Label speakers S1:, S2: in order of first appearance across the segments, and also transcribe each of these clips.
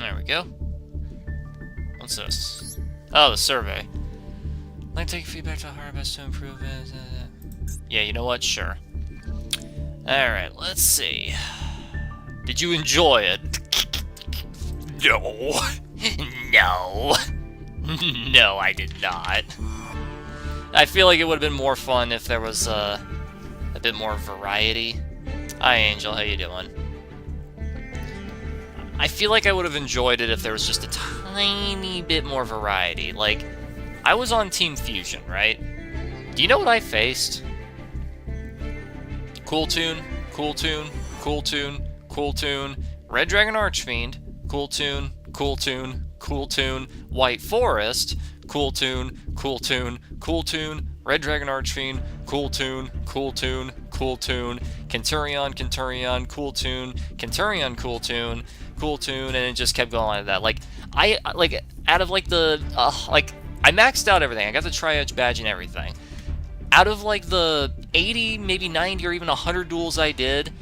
S1: There we go. What's this? Oh, the survey. I'd like to take feedback to hard best to improve it. Yeah, you know what? Sure. Alright, let's see. Did you enjoy it? No. No. No, I did not. I feel like it would have been more fun if there was a bit more variety. Hi, Angel. How you doing? I feel like I would have enjoyed it if there was just a tiny bit more variety. Like, I was on Team Fusion, right? Do you know what I faced? Cool Tune, Cool Tune, Cool Tune, Cool Tune, Red Dragon Archfiend, Cool Tune, Cool Tune, Cool Tune, White Forest, Cool Tune, Cool Tune, Cool Tune, Red Dragon Archfiend, Cool Tune, Cool Tune, Cool Tune, Kenturion, Kenturion, Cool Tune, Kenturion, Cool Tune, Cool Tune, and it just kept going like that. Like, out of, like, the, I maxed out everything. I got the Tri-Edge badge and everything. Out of, like, the 80, maybe 90, or even 100 duels I did,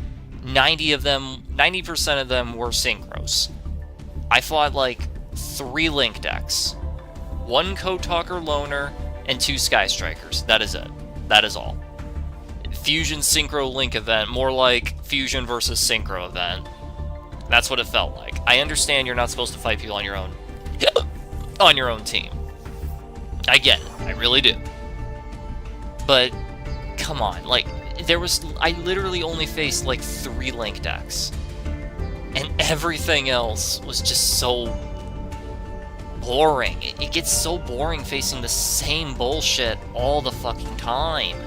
S1: 90% of them were synchros. I fought, like, 3 Link decks, 1 Code Talker Loner, and 2 Sky Strikers. That is it. That is all. Fusion Synchro Link event, more like Fusion versus Synchro event. That's what it felt like. I understand you're not supposed to fight people on your own on your own team. I get it. I really do. But come on, like, I literally only faced like 3 Link decks. And everything else was just so boring. It gets so boring facing the same bullshit all the fucking time.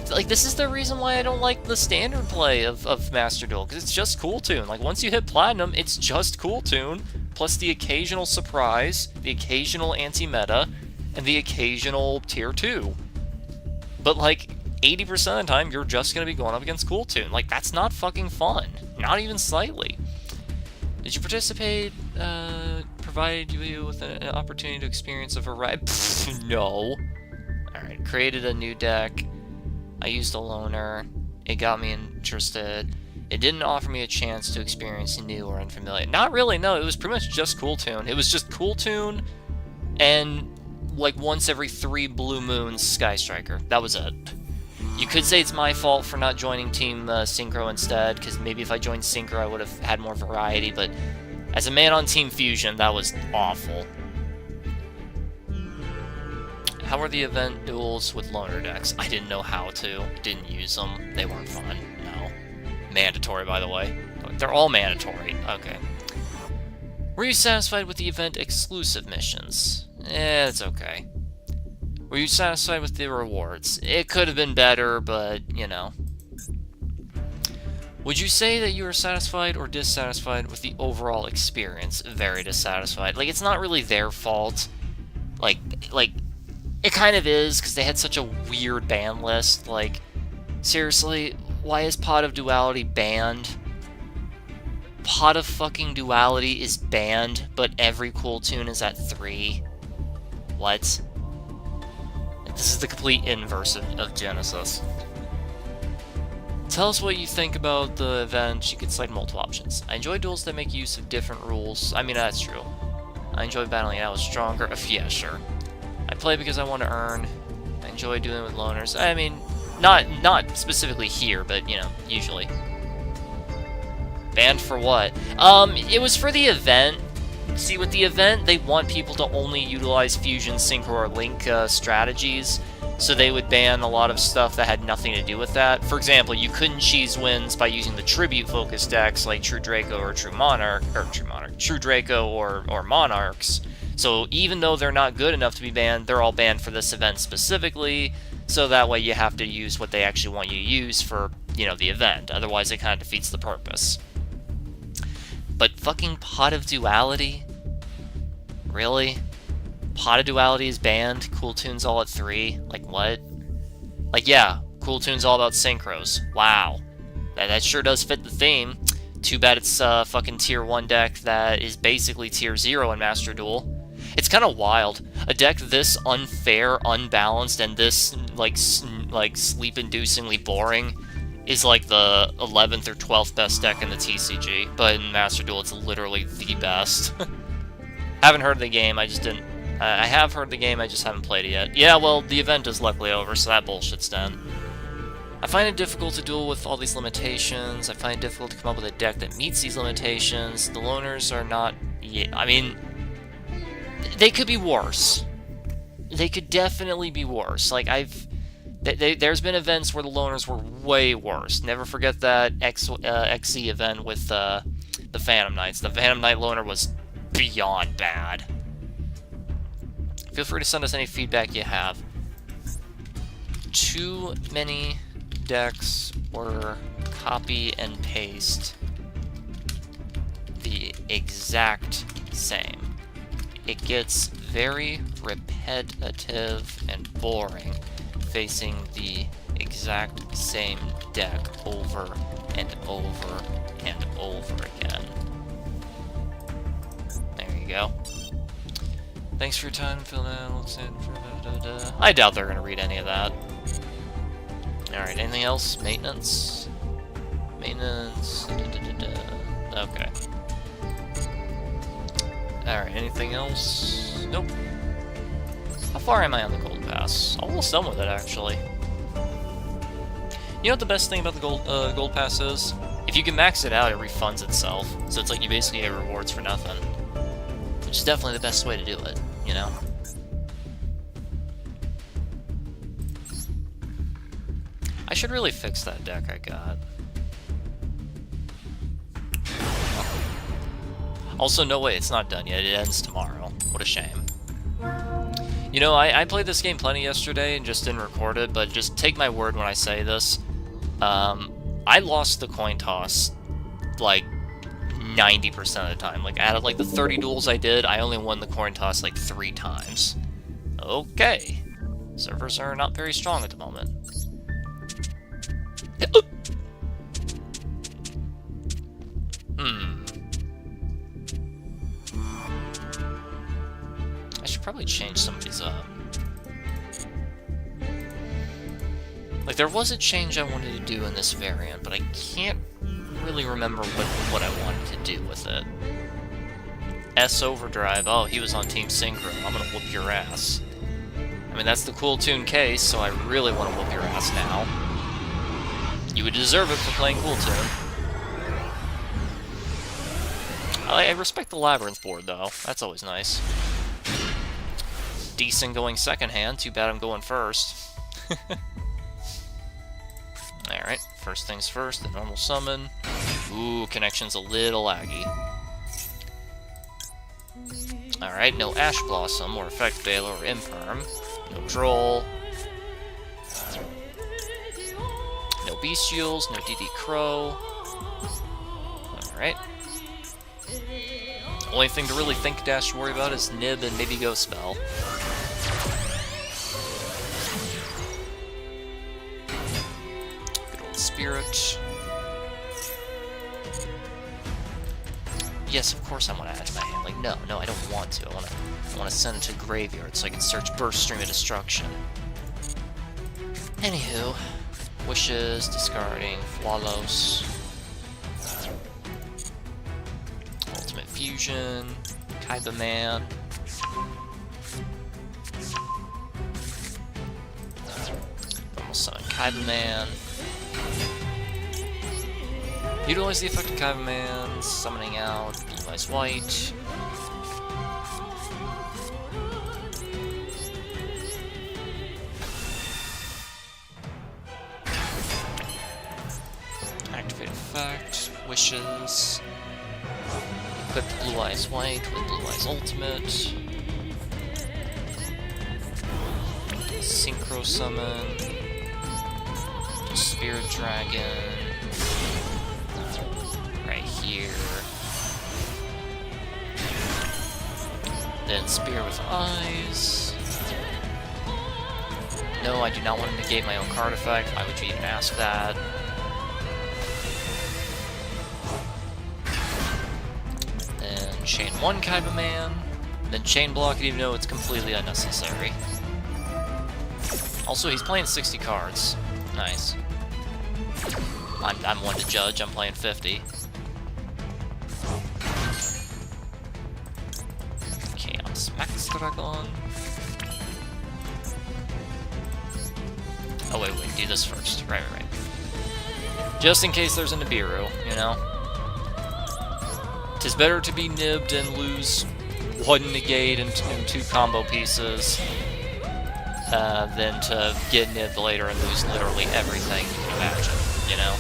S1: Like this is the reason why I don't like the standard play of MasterDuel, because it's just Cool Tune. Like, once you hit Platinum, it's just Cool Tune, plus the occasional surprise, the occasional anti-meta, and the occasional Tier 2. But, like, 80% of the time, you're just going to be going up against Cool Tune. Like, that's not fucking fun. Not even slightly. Did you participate, provided you with an opportunity to experience a variety? No. Alright, created a new deck. I used a loner. It got me interested. It didn't offer me a chance to experience new or unfamiliar. Not really, no. It was pretty much just Cool Tune. It was just Cool Tune and, like, once every 3 blue moons, Sky Striker. That was it. You could say it's my fault for not joining Team Synchro instead, because maybe if I joined Synchro I would have had more variety, but as a man on Team Fusion, that was awful. How were the event duels with loner decks? I didn't know how to. Didn't use them. They weren't fun. No. Mandatory, by the way. They're all mandatory. Okay. Were you satisfied with the event exclusive missions? It's okay. Were you satisfied with the rewards? It could have been better, but, you know. Would you say that you were satisfied or dissatisfied with the overall experience? Very dissatisfied. Like, it's not really their fault. Like, it kind of is, because they had such a weird ban list. Like, seriously, why is Pot of Duality banned? Pot of fucking Duality is banned, but every Cool Tune is at 3. What? This is the complete inverse of Genesis. Tell us what you think about the event. You could select multiple options. I enjoy duels that make use of different rules. I mean, that's true. I enjoy battling it out with stronger. Yeah, sure. I play because I want to earn. I enjoy doing it with loners. I mean, not specifically here, but, you know, usually. Banned for what? It was for the event. See, with the event, they want people to only utilize Fusion, Synchro, or Link strategies, so they would ban a lot of stuff that had nothing to do with that. For example, you couldn't cheese wins by using the tribute-focused decks like True Draco or True Draco or Monarchs. So even though they're not good enough to be banned, they're all banned for this event specifically, so that way you have to use what they actually want you to use for, you know, the event. Otherwise, it kind of defeats the purpose. But fucking Pot of Duality? Really? Pot of Duality is banned? Cool Tune's all at 3? Like, what? Like, yeah, Cool Tune's all about synchros. Wow. That sure does fit the theme. Too bad it's a fucking Tier 1 deck that is basically Tier 0 in MasterDuel. It's kind of wild. A deck this unfair, unbalanced, and this, like sleep-inducingly boring is like the 11th or 12th best deck in the TCG, but in Master Duel it's literally the best. Haven't heard of the game, I just didn't... I have heard the game, I just haven't played it yet. Yeah, well, the event is luckily over, so that bullshit's done. I find it difficult to duel with all these limitations. I find it difficult to come up with a deck that meets these limitations. The loners are not... Yeah, I mean... They could be worse. They could definitely be worse. Like, there's been events where the loners were way worse. Never forget that XZ event with the Phantom Knights. The Phantom Knight loner was beyond bad. Feel free to send us any feedback you have. Too many decks or copy and paste the exact same. It gets very repetitive and boring facing the exact same deck over and over and over again. There you go. Thanks for your time, Phil. I doubt they're gonna read any of that. Alright, anything else? Maintenance? Maintenance. Okay. Alright, anything else? Nope. How far am I on the gold pass? Almost done with it, actually. You know what the best thing about the gold pass is? If you can max it out, it refunds itself. So it's like you basically get rewards for nothing. Which is definitely the best way to do it, you know? I should really fix that deck I got. Also, no way, it's not done yet. It ends tomorrow. What a shame. You know, I played this game plenty yesterday and just didn't record it, but just take my word when I say this. I lost the coin toss, like, 90% of the time. Like, out of, like, the 30 duels I did, I only won the coin toss, like, 3 times. Okay. Servers are not very strong at the moment. I should probably change some of these up. Like, there was a change I wanted to do in this variant, but I can't really remember what I wanted to do with it. S Overdrive. Oh, he was on Team Synchro. I'm gonna whoop your ass. I mean, that's the cool tune case, so I really want to whoop your ass now. You would deserve it for playing cool tune. I respect the Labyrinth board, though. That's always nice. Decent going second hand. Too bad I'm going first. Alright, first things first, the normal summon. Ooh, connection's a little laggy. Alright, no Ash Blossom, or Effect Veil, or Imperm. No Droll. No Bestials, no DD Crow. Alright. Only thing to really think dash to worry about is Nib and maybe Ghost Spell. Good old Spirit. Yes, of course I want to add to my hand. Like, no, I don't want to. I want to send it to Graveyard so I can search Burst Stream of Destruction. Anywho, Wishes, discarding, Flalos. Ultimate Fusion, Kaiba Man. Normal summon Kaiba Man. Utilize the effect of Kaiba Man, summoning out Blue Eyes White. Activate effect, Wishes. Equip Blue Eyes White with Blue Eyes Ultimate. Synchro Summon. Spirit Dragon. Right here. Then Spear with Eyes. No, I do not want to negate my own card effect. Why would you even ask that? Then Chain 1 Kaiba Man. Then Chain Block it even though it's completely unnecessary. Also, he's playing 60 cards. Nice. I'm one to judge. I'm playing 50. Chaos Max Dragon. Oh wait, do this first. Right. Just in case there's a Nibiru, you know? 'Tis better to be nibbed and lose one negate and two combo pieces than to get nibbed later and lose literally everything you can imagine, you know?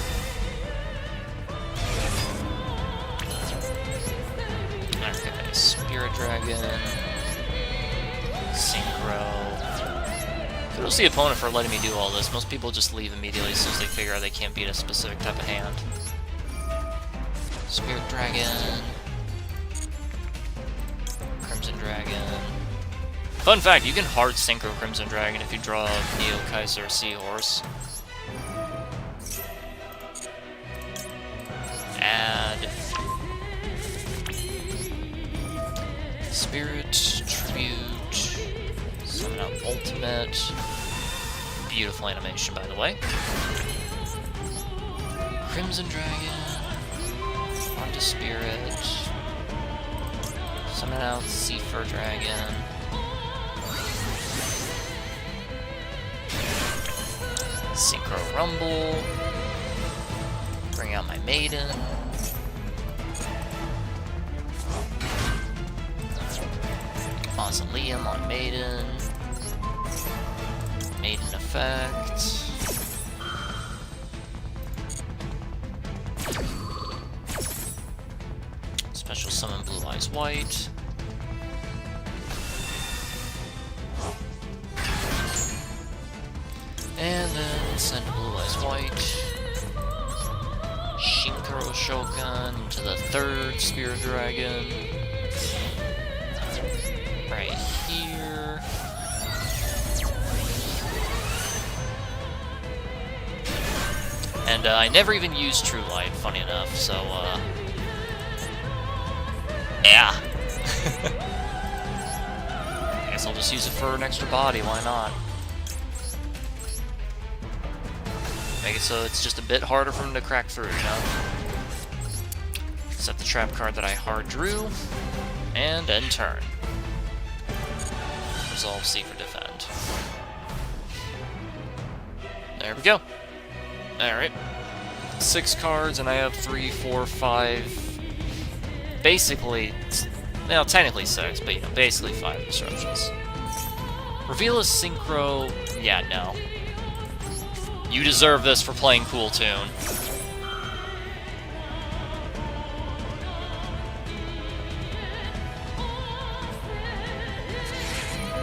S1: Okay, Spirit Dragon, Synchro. Kudos to the opponent for letting me do all this. Most people just leave immediately as soon as they figure out they can't beat a specific type of hand. Spirit Dragon. Crimson Dragon. Fun fact, you can hard Synchro Crimson Dragon if you draw Neo Kaiser Seahorse. Add Spirit, Tribute, summon out Ultimate. Beautiful animation, by the way. Crimson Dragon, onto Spirit, summon out Seafer Dragon. Synchro Rumble, bring out my Maiden. Mausoleum on Maiden. Maiden effect. Special summon Blue Eyes White. And then send Blue Eyes White. Shinkaro Shogun to the third Spirit Dragon. Right here. And I never even used True Light, funny enough, so, yeah. I guess I'll just use it for an extra body, why not? Make it so it's just a bit harder for him to crack through, you know? Set the trap card that I hard drew, and end turn. Resolve C for defend. There we go. Alright. 6 cards, and I have 3, 4, 5... Basically... Well, technically 6, but, you know, basically 5 instructions. Reveal a Synchro... Yeah, no. You deserve this for playing Cool Tune.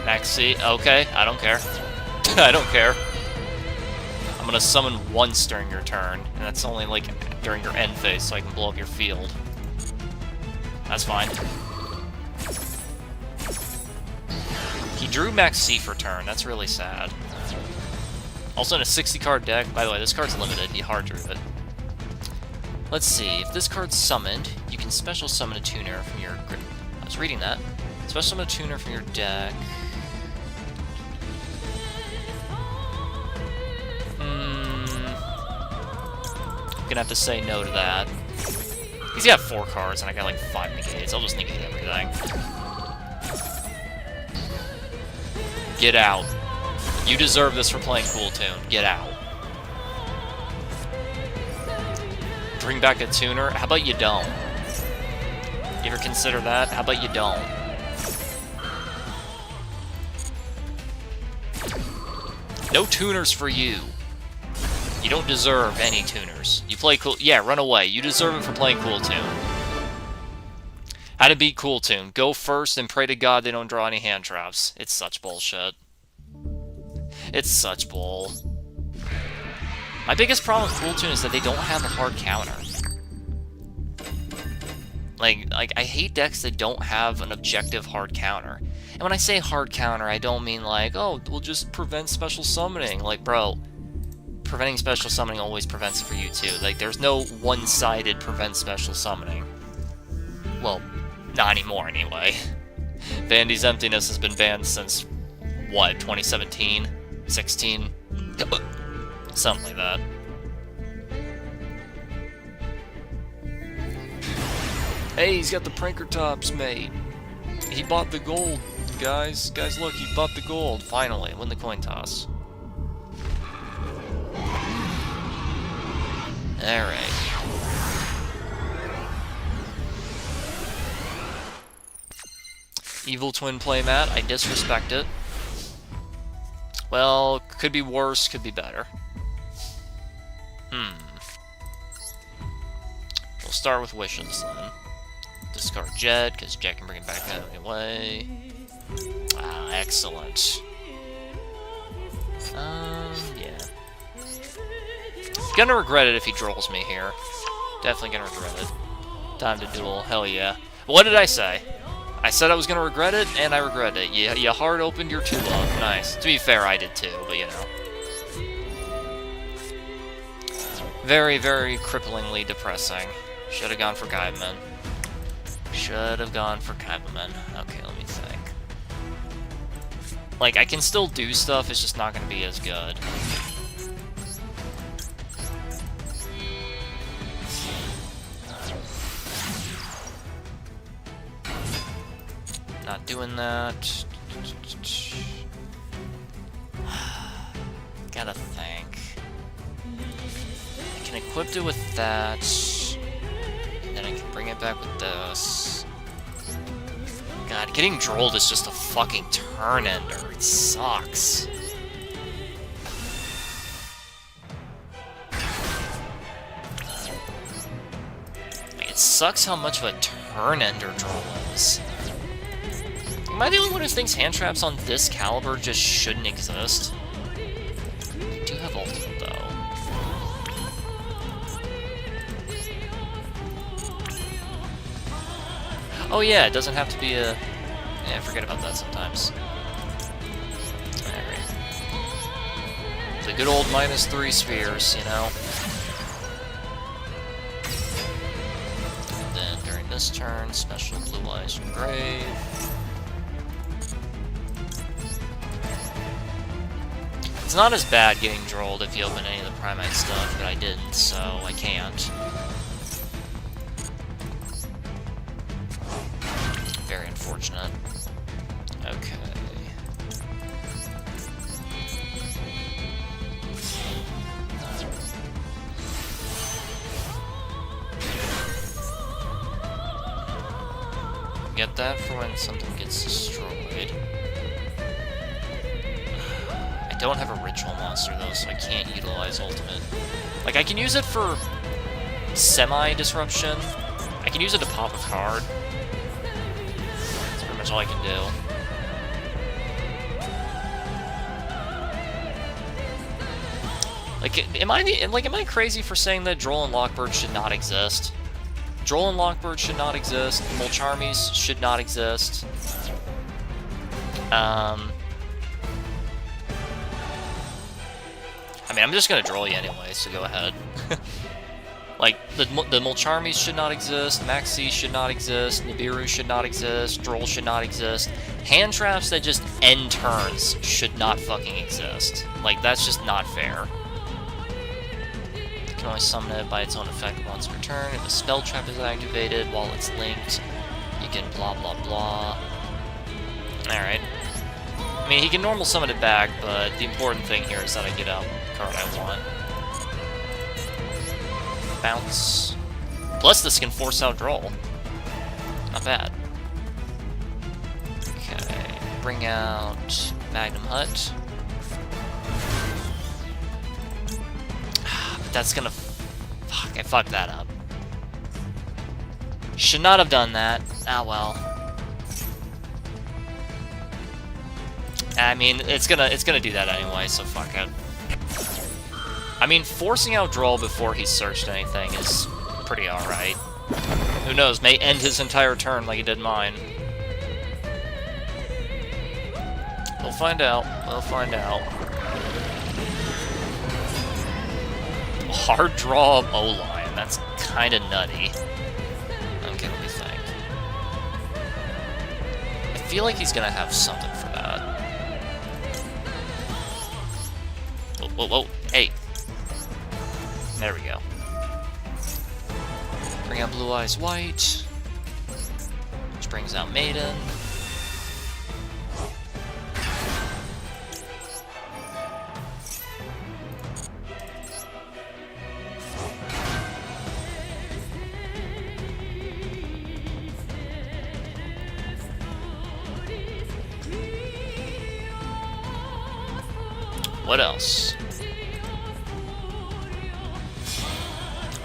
S1: Maxi, okay, I don't care. I don't care. I'm gonna summon once during your turn, and that's only, like, during your end phase, so I can blow up your field. That's fine. He drew Maxi for turn, that's really sad. Also in a 60-card deck, by the way, this card's limited, he hard drew it. Let's see, if this card's summoned, you can special summon a tuner from your... I was reading that. Special summon a tuner from your deck. Gonna have to say no to that. He's got 4 cards, and I got like 5 negates. I'll just negate everything. Get out. You deserve this for playing Cool Tune. Get out. Bring back a tuner? How about you don't? You ever consider that? How about you don't? No tuners for you. You don't deserve any tuners. You play cool... Yeah, run away. You deserve it for playing Cool Tune. How to beat Cool Tune. Go first and pray to God they don't draw any hand traps. It's such bullshit. It's such bull. My biggest problem with Cool Tune is that they don't have a hard counter. Like, I hate decks that don't have an objective hard counter. And when I say hard counter, I don't mean like, oh, we'll just prevent special summoning. Like, bro... Preventing special summoning always prevents it for you too. Like, there's no one-sided prevent special summoning. Well, not anymore anyway. Vandy's Emptiness has been banned since, what, 2017? 16? Something like that. Hey, he's got the pranker tops, mate. He bought the gold, guys. Guys, look, he bought the gold. Finally, win the coin toss. Alright. Evil twin playmat, I disrespect it. Well, could be worse, could be better. We'll start with wishes then. Discard Jet, because Jet can bring it back out anyway. Ah, excellent. Yeah. Gonna regret it if he drolls me here. Definitely gonna regret it. Time to duel, hell yeah. What did I say? I said I was gonna regret it, and I regret it. You hard opened your 2-love. Nice. To be fair, I did too, but you know. Very, very cripplingly depressing. Should have gone for Gaiman. Should have gone for Kaibaman. Okay, let me think. Like, I can still do stuff, it's just not gonna be as good. Not doing that. Gotta think. I can equip it with that. And then I can bring it back with this. God, getting drolled is just a fucking turn ender. It sucks. Like, it sucks how much of a turn ender droll is. Am I the only one who thinks hand traps on this caliber just shouldn't exist? I do have ultimate, though. Oh yeah, it doesn't have to be a... Yeah, I forget about that sometimes. Alright. The good old -3 spheres, you know? And then during this turn, special Blue Eyes from Grave. It's not as bad getting drolled if you open any of the Primite stuff, but I didn't, so I can't. Very unfortunate. Okay. Get that for when something gets destroyed. I don't have a ritual monster though, so I can't utilize ultimate. Like, I can use it for semi-disruption. I can use it to pop a card. That's pretty much all I can do. Like, am I crazy for saying that Droll and Lockbird should not exist? Droll and Lockbird should not exist. Molcharmies should not exist. I mean, I'm just gonna Droll you anyway, so go ahead. Like, the Molcharmies should not exist, Maxi should not exist, Nibiru should not exist, Droll should not exist. Hand traps that just end turns should not fucking exist. Like, that's just not fair. You can only summon it by its own effect once per turn. If a spell trap is activated while it's linked, you can blah blah blah. Alright. I mean, he can normal summon it back, but the important thing here is that I get out the card I want. Bounce. Plus, this can force out Droll. Not bad. Okay, bring out Magnum Hut. But that's gonna... Fuck, I fucked that up. Should not have done that. Ah, well. I mean, it's gonna do that anyway, so fuck it. I mean, forcing out Droll before he's searched anything is pretty alright. Who knows, may end his entire turn like he did mine. We'll find out. We'll find out. Hard draw O-line. That's kind of nutty. Okay, let me think. I feel like he's gonna have something for that. Whoa, whoa, whoa. Hey. There we go. Bring out Blue Eyes White. which brings out Maiden. What else?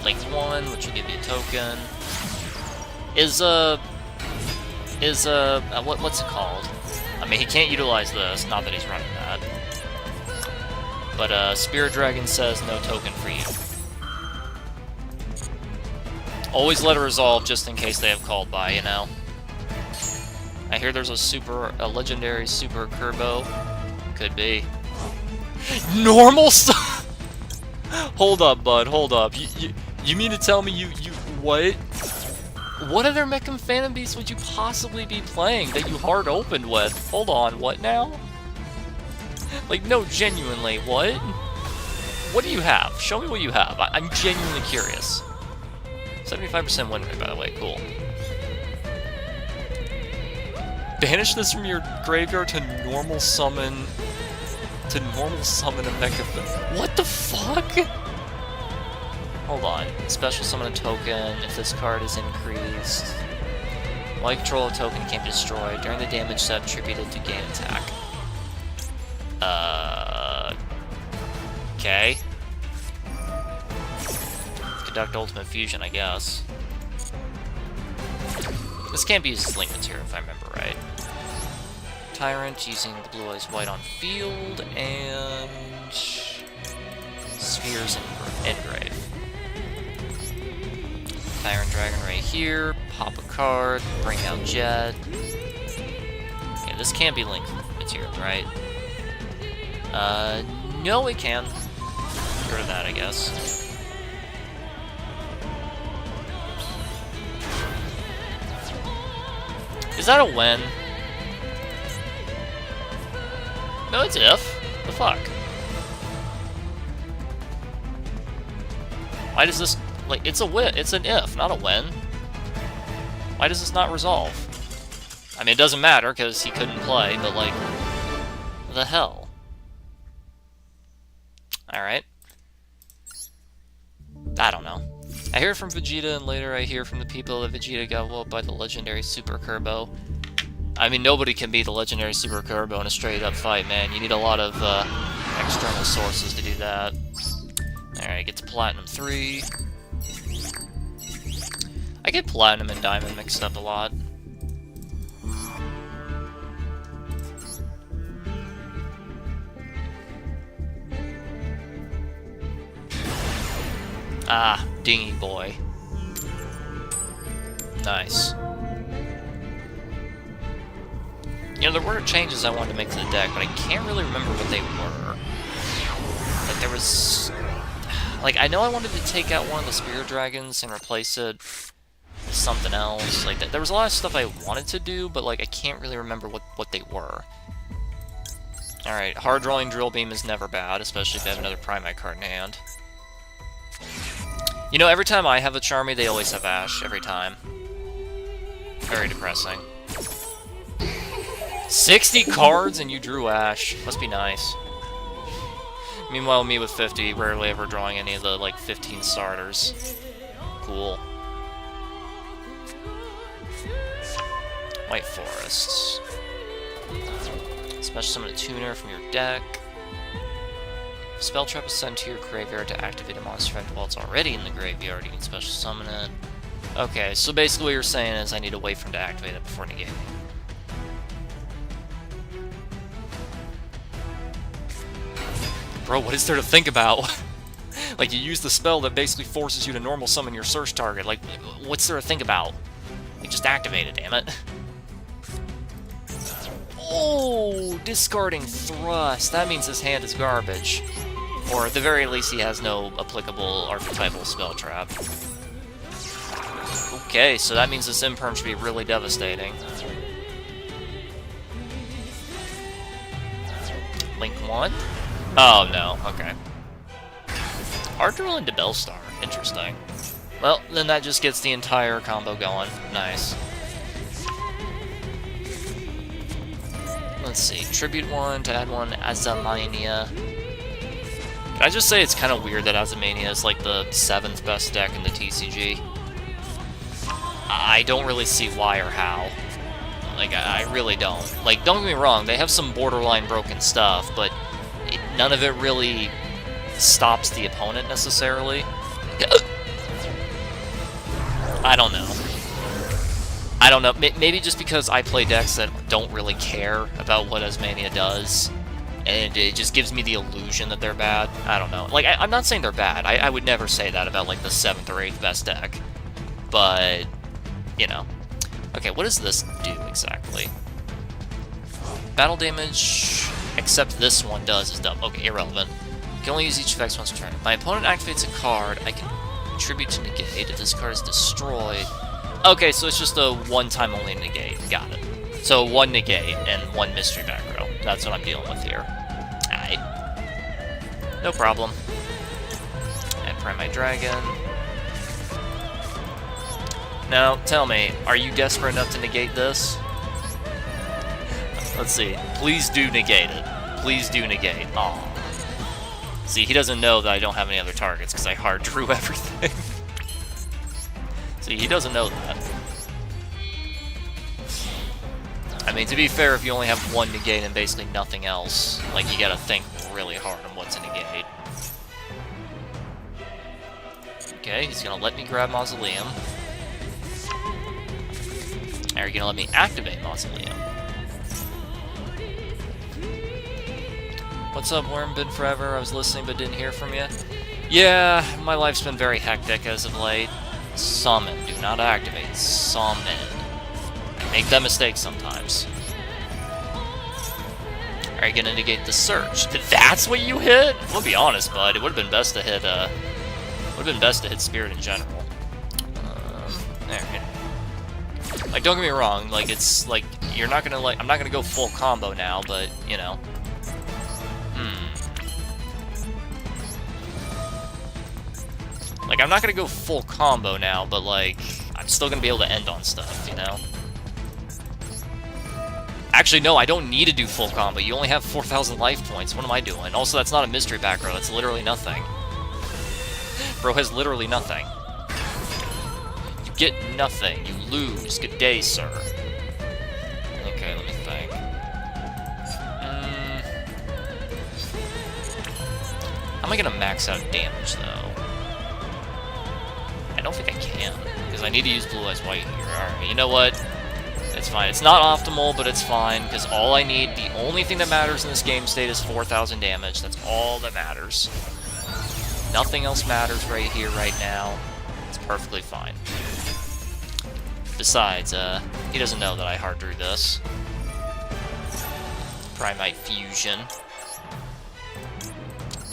S1: Link 1, which will give you a token. What's it called? I mean, he can't utilize this, not that he's running that. But, Spirit Dragon says no token for you. Always let it resolve just in case they have called by, you know? I hear there's a legendary Super Kerbo. Could be. Normal stuff. Hold up, bud. Hold up. You mean to tell me you what? What other Mecham Phantom Beast would you possibly be playing that you hard opened with? Hold on. What now? Like, no, genuinely, what? What do you have? Show me what you have. I'm genuinely curious. 75% win rate, by the way. Cool. Banish this from your graveyard to normal summon. To normal summon a Mecha. What the fuck? Hold on. Special summon a token if this card is increased. While you control a token, it can't be destroyed. During the damage step, attributed to gain attack. Okay. Conduct ultimate fusion, I guess. This can't be used as link material if I remember right. Tyrant using the blue eyes white on field and spheres engrave. Tyrant Dragon right here, pop a card, bring out Jet. Yeah, this can't be link material, right? No, it can. Get rid of that, I guess. Is that a win? No, it's if. The fuck? Why does this... Like, it's a win. It's an if, not a win. Why does this not resolve? I mean, it doesn't matter, because he couldn't play, but, like... The hell? Alright. I don't know. I hear from Vegeta, and later I hear from the people that Vegeta got whooped by the legendary Super Kerbo. I mean, nobody can beat the legendary Super Kerbo in a straight-up fight, man. You need a lot of external sources to do that. Alright, get to Platinum 3. I get Platinum and Diamond mixed up a lot. Ah, Dingy Boy. Nice. You know, there were changes I wanted to make to the deck, but I can't really remember what they were. Like, there was... Like, I know I wanted to take out one of the Spirit Dragons and replace it with something else. Like, there was a lot of stuff I wanted to do, but, like, I can't really remember what they were. Alright, hard drawing Drill Beam is never bad, especially if you have another Primite card in hand. You know, every time I have a Charmy, they always have Ash. Every time. Very depressing. 60 cards and you drew Ash. Must be nice. Meanwhile, me with 50, rarely ever drawing any of the, like, 15 starters. Cool. White Forests. Special summon a tuner from your deck. Spell Trap is sent to your graveyard to activate a monster effect while it's already in the graveyard. You can special summon it. Okay, so basically what you're saying is I need to wait for him to activate it before negating. Bro, what is there to think about? Like, you use the spell that basically forces you to normal summon your search target. Like, what's there to think about? Like, just activate it, damn it. Oh, discarding Thrust. That means his hand is garbage. Or at the very least, he has no applicable archetypal spell trap. Okay, so that means this Imperm should be really devastating. Link 1? Oh, no. Okay. Hard to roll into Bellstar. Interesting. Well, then that just gets the entire combo going. Nice. Let's see. Tribute 1 to add 1 Azamania. Can I just say it's kind of weird that Azamania is like the 7th best deck in the TCG? I don't really see why or how. Like, I really don't. Like, don't get me wrong, they have some borderline broken stuff, but none of it really stops the opponent necessarily. I don't know. I don't know. Maybe just because I play decks that don't really care about what Asmania does, and it just gives me the illusion that they're bad. I don't know. Like, I'm not saying they're bad. I would never say that about, like, the 7th or 8th best deck. But, you know. Okay, what does this do exactly? Battle damage, except this one does, is dumb. Okay, irrelevant. You can only use each effect once per turn. If my opponent activates a card, I can contribute to negate. If this card is destroyed... Okay, so it's just a one-time only negate. Got it. So 1 negate and 1 mystery back row. That's what I'm dealing with here. Alright. No problem. And prime my dragon. Now, tell me, are you desperate enough to negate this? Let's see. Please do negate it. Please do negate. Aw. See, he doesn't know that I don't have any other targets because I hard drew everything. See, he doesn't know that. I mean, to be fair, if you only have 1 negate and basically nothing else, like, you gotta think really hard on what to negate. Okay, he's gonna let me grab Mausoleum. Are you gonna let me activate Mausoleum? What's up, Worm? Been forever. I was listening but didn't hear from you. Yeah, my life's been very hectic as of late. Summon. Do not activate. Summon. I make that mistake sometimes. Are you gonna negate the search? That's what you hit? We'll be honest, bud. It would have been best to hit. Would have been best to hit Spirit in general. Alright. Like, don't get me wrong. Like, it's like you're not gonna like. I'm not gonna go full combo now, but you know. Like, I'm not gonna go full combo now, but, like, I'm still gonna be able to end on stuff, you know? Actually, no, I don't need to do full combo. You only have 4,000 life points. What am I doing? Also, that's not a mystery back row. That's literally nothing. Bro has literally nothing. You get nothing. You lose. Good day, sir. Okay, let me think. How am I gonna max out damage, though? I don't think I can, because I need to use Blue Eyes White here. Alright, you know what? It's fine. It's not optimal, but it's fine, because all I need, the only thing that matters in this game state is 4,000 damage. That's all that matters. Nothing else matters right here, right now. It's perfectly fine. Besides, he doesn't know that I hard drew this. Primite Fusion.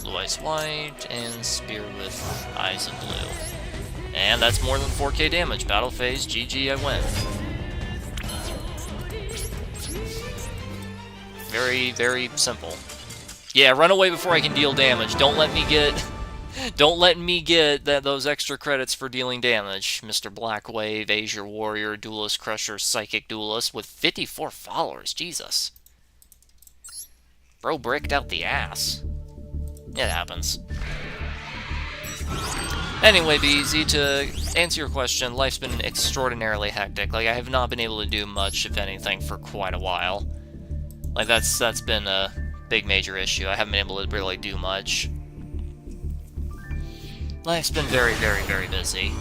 S1: Blue Eyes White, and Spear with Eyes of Blue. And that's more than 4k damage. Battle phase, GG, I win. Very, very simple. Yeah, run away before I can deal damage. Don't let me get... Don't let me get those extra credits for dealing damage. Mr. Blackwave, Azure Warrior, Duelist Crusher, Psychic Duelist with 54 followers. Jesus. Bro bricked out the ass. It happens. Anyway, BZ, to answer your question, life's been extraordinarily hectic. Like, I have not been able to do much, if anything, for quite a while. Like, that's been a big major issue. I haven't been able to really do much. Life's been very, very, very busy.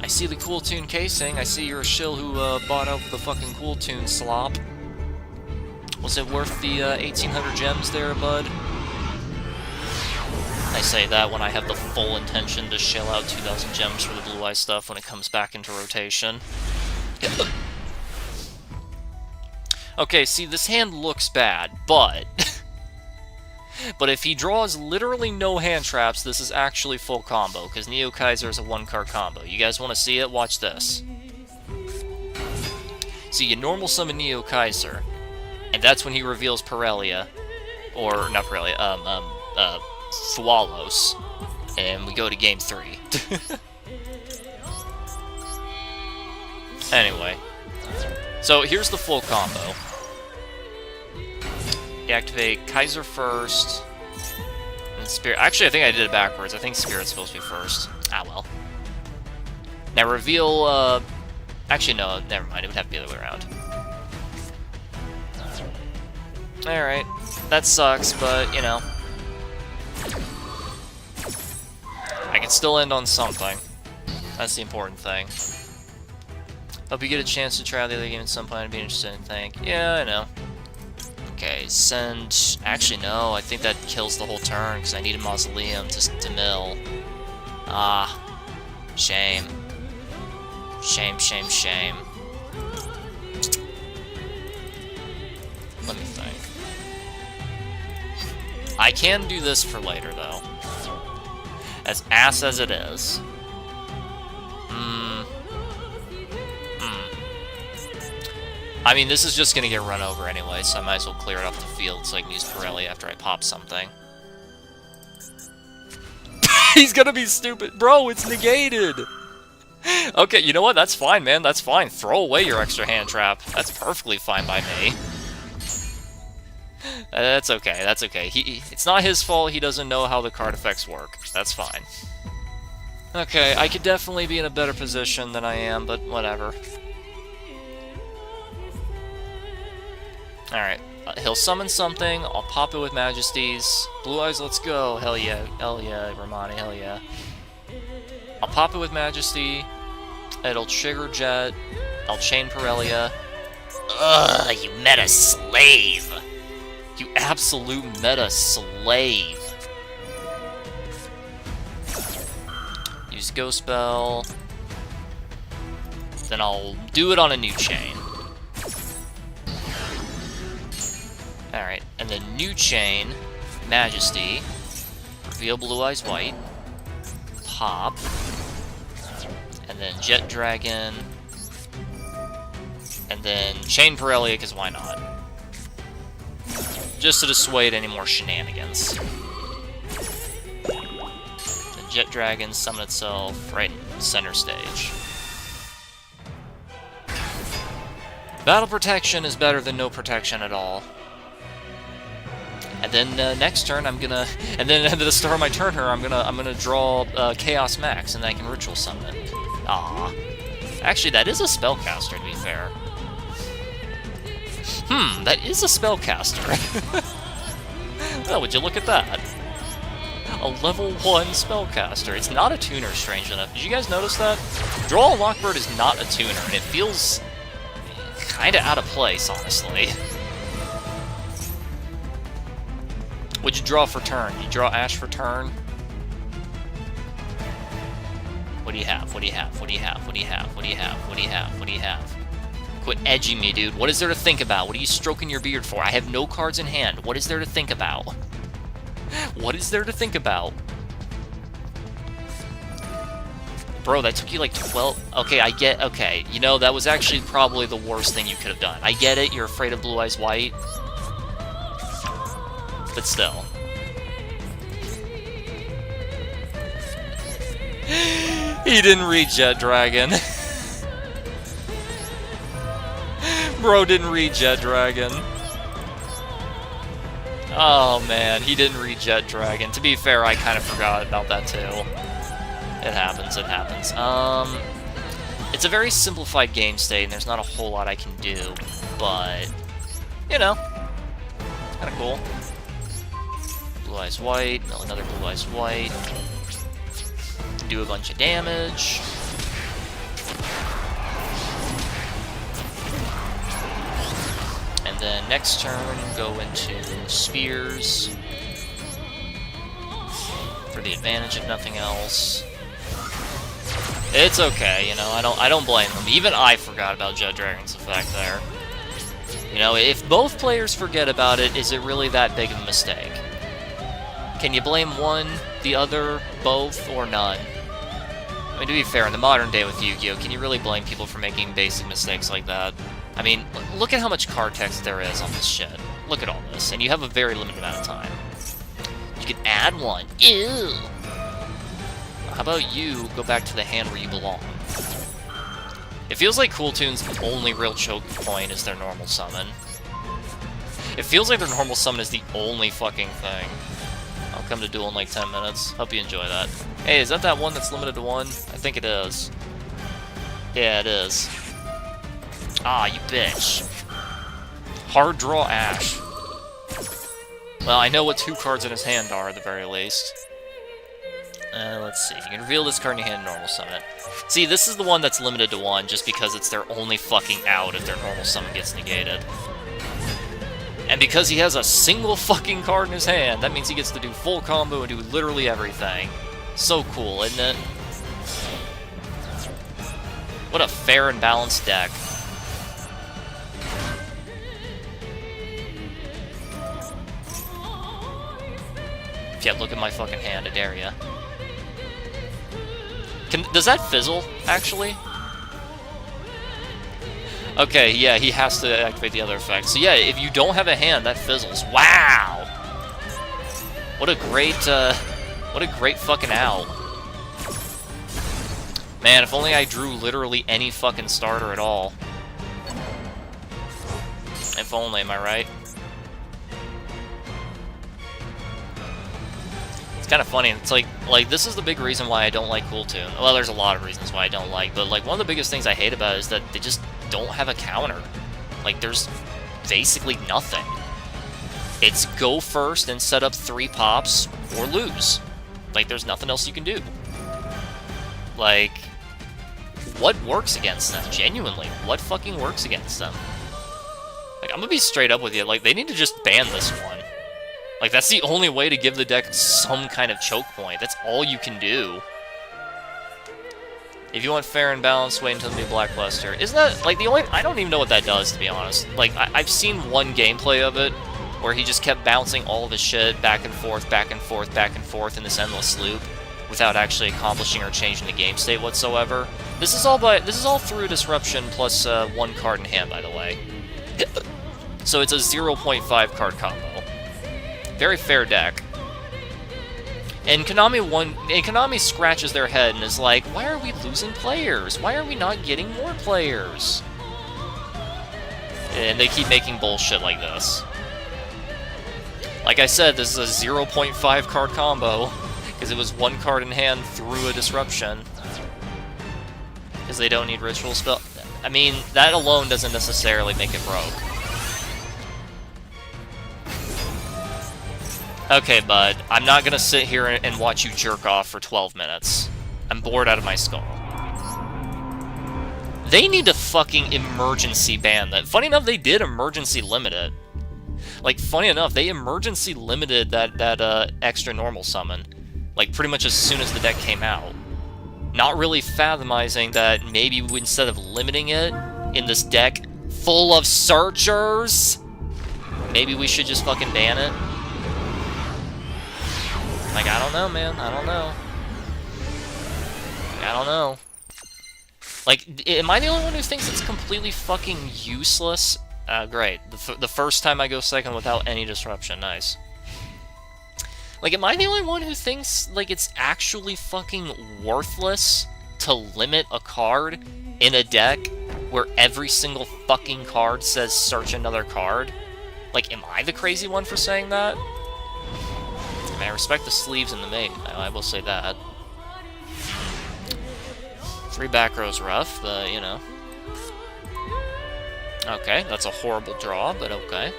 S1: I see the Cool Tune casing. I see you're a shill who bought out the fucking Cool Tune slop. Was it worth the 1,800 gems there, bud? I say that when I have the full intention to shell out 2,000 gems for the Blue Eye stuff when it comes back into rotation. Okay, see, this hand looks bad, but... but if he draws literally no hand traps, this is actually full combo, because Neo Kaiser is a 1-card combo. You guys want to see it? Watch this. So you normal summon Neo Kaiser, and that's when he reveals Parelia, or, not Parelia, Swallows, and we go to game 3. Anyway, so here's the full combo. Deactivate Kaiser first. And Spirit. Actually, I think I did it backwards. I think Spirit's supposed to be first. Ah, well. Now reveal, actually, no, never mind. It would have to be the other way around. Alright. That sucks, but, you know. I can still end on something. That's the important thing. Hope you get a chance to try the other game at some point. I'd be interested in think. Yeah, I know. Okay, send... Actually, no. I think that kills the whole turn, because I need a Mausoleum to mill. Ah. Shame. Shame, shame, shame. Let me think. I can do this for later, though. As ass as it is. I mean, this is just gonna get run over anyway, so I might as well clear it off the field so I can use Pirelli after I pop something. He's gonna be stupid. Bro, it's negated! Okay, you know what? That's fine, man. That's fine. Throw away your extra hand trap. That's perfectly fine by me. That's okay. That's okay. It's not his fault he doesn't know how the card effects work. That's fine. Okay, I could definitely be in a better position than I am, but whatever. Alright, he'll summon something, I'll pop it with Majesties. Blue Eyes, let's go. Hell yeah, Romani, hell yeah. I'll pop it with Majesty, it'll trigger Jet, I'll chain Pirellia. Ugh, you meta slave! You absolute meta slave! Use Ghost Spell. Then I'll do it on a new chain. Alright, and then new chain, Majesty, reveal Blue Eyes White, pop, and then Jet Dragon, and then chain Pirellia, because why not? Just to dissuade any more shenanigans. The Jet Dragon summon itself right in center stage. Battle protection is better than no protection at all. And then next turn I'm gonna, and then at the start of my turn here I'm gonna draw Chaos Max, and then I can Ritual Summon it. Ah, actually that is a spellcaster to be fair. That is a spellcaster. Oh, would you look at that? A level 1 spellcaster. It's not a tuner, strange enough. Did you guys notice that? Draw a Lockbird is not a tuner, and it feels kind of out of place, honestly. What'd you draw for turn? You draw Ash for turn? What do you have? What do you have? What do you have? What do you have? What do you have? What do you have? What do you have? Quit edging me, dude. What is there to think about? What are you stroking your beard for? I have no cards in hand. What is there to think about? What is there to think about? Bro, that took you like 12... Okay, I get... Okay, you know, that was actually probably the worst thing you could have done. I get it, you're afraid of Blue Eyes White. But still. He didn't read Jet Dragon. Bro didn't read Jet Dragon. Oh man, he didn't read Jet Dragon. To be fair, I kind of forgot about that too. It happens, it happens. It's a very simplified game state, and there's not a whole lot I can do, but, you know, kind of cool. Blue Eyes White, mill another Blue Eyes White, do a bunch of damage. And then next turn, go into Spears for the advantage if nothing else. It's okay, you know, I don't blame them. Even I forgot about Jet Dragon's effect there. You know, if both players forget about it, is it really that big of a mistake? Can you blame one, the other, both, or none? I mean, to be fair, in the modern day with Yu-Gi-Oh!, can you really blame people for making basic mistakes like that? I mean, look at how much card text there is on this shit. Look at all this, and you have a very limited amount of time. You can add one. Ew! How about you go back to the hand where you belong? It feels like Cool Tune's only real choke point is their normal summon. It feels like their normal summon is the only fucking thing. I'll come to duel in like 10 minutes. Hope you enjoy that. Hey, is that one that's limited to 1? I think it is. Yeah, it is. Ah, you bitch. Hard draw Ash. Well, I know what 2 cards in his hand are, at the very least. Let's see. You can reveal this card in your hand and normal summon it. See, this is the one that's limited to 1, just because it's their only fucking out if their normal summon gets negated. And because he has a single fucking card in his hand, that means he gets to do full combo and do literally everything. So cool, isn't it? What a fair and balanced deck. Yeah, look at my fucking hand, I dare ya. Does that fizzle, actually? Okay, yeah, he has to activate the other effect. So yeah, if you don't have a hand, that fizzles. Wow! What a great fucking out. Man, if only I drew literally any fucking starter at all. If only, am I right? It's kind of funny. It's like this is the big reason why I don't like Cool Tune. Well, there's a lot of reasons why I don't like, but like one of the biggest things I hate about it is that they just don't have a counter. Like there's basically nothing. It's go first and set up 3 pops or lose. Like there's nothing else you can do. Like what works against them? Genuinely, what fucking works against them? Like I'm gonna be straight up with you. Like they need to just ban this one. Like that's the only way to give the deck some kind of choke point. That's all you can do. If you want fair and balanced, wait until the new Blackluster. Isn't that, like, the only... I don't even know what that does, to be honest. Like, I've seen one gameplay of it, where he just kept bouncing all of his shit back and forth, back and forth, back and forth in this endless loop, without actually accomplishing or changing the game state whatsoever. This is all through Disruption, plus 1 card in hand, by the way. So it's a 0.5 card combo. Very fair deck. And Konami scratches their head and is like, why are we losing players? Why are we not getting more players? And they keep making bullshit like this. Like I said, this is a 0.5 card combo, because it was 1 card in hand through a Disruption. Because they don't need Ritual Spell. I mean, that alone doesn't necessarily make it broke. Okay, bud, I'm not gonna sit here and watch you jerk off for 12 minutes. I'm bored out of my skull. They need to fucking emergency ban that. Funny enough, they did emergency limit it. Like, funny enough, they emergency limited that extra normal summon. Like, pretty much as soon as the deck came out. Not really fathomizing that maybe instead of limiting it in this deck full of searchers, maybe we should just fucking ban it. Like, I don't know, man. I don't know. I don't know. Like, am I the only one who thinks it's completely fucking useless? Great. The first time I go second without any disruption. Nice. Like, am I the only one who thinks, like, it's actually fucking worthless to limit a card in a deck where every single fucking card says search another card? Like, am I the crazy one for saying that? I respect the sleeves and the mate, I will say that. 3 back rows rough, but, you know. Okay, that's a horrible draw, but okay.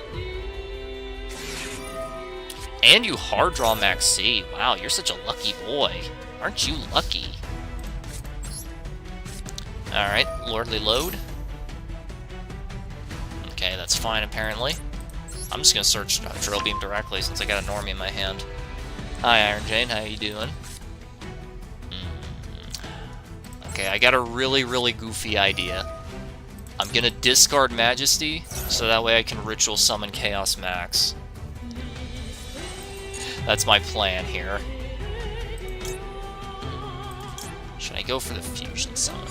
S1: And you hard draw Max C. Wow, you're such a lucky boy. Aren't you lucky? Alright, Lordly Load. Okay, that's fine, apparently. I'm just gonna search Drill Beam directly since I got a Normie in my hand. Hi, Iron Jane, how you doing? Okay, I got a really, really goofy idea. I'm gonna discard Majesty, so that way I can Ritual Summon Chaos Max. That's my plan here. Should I go for the Fusion Summon?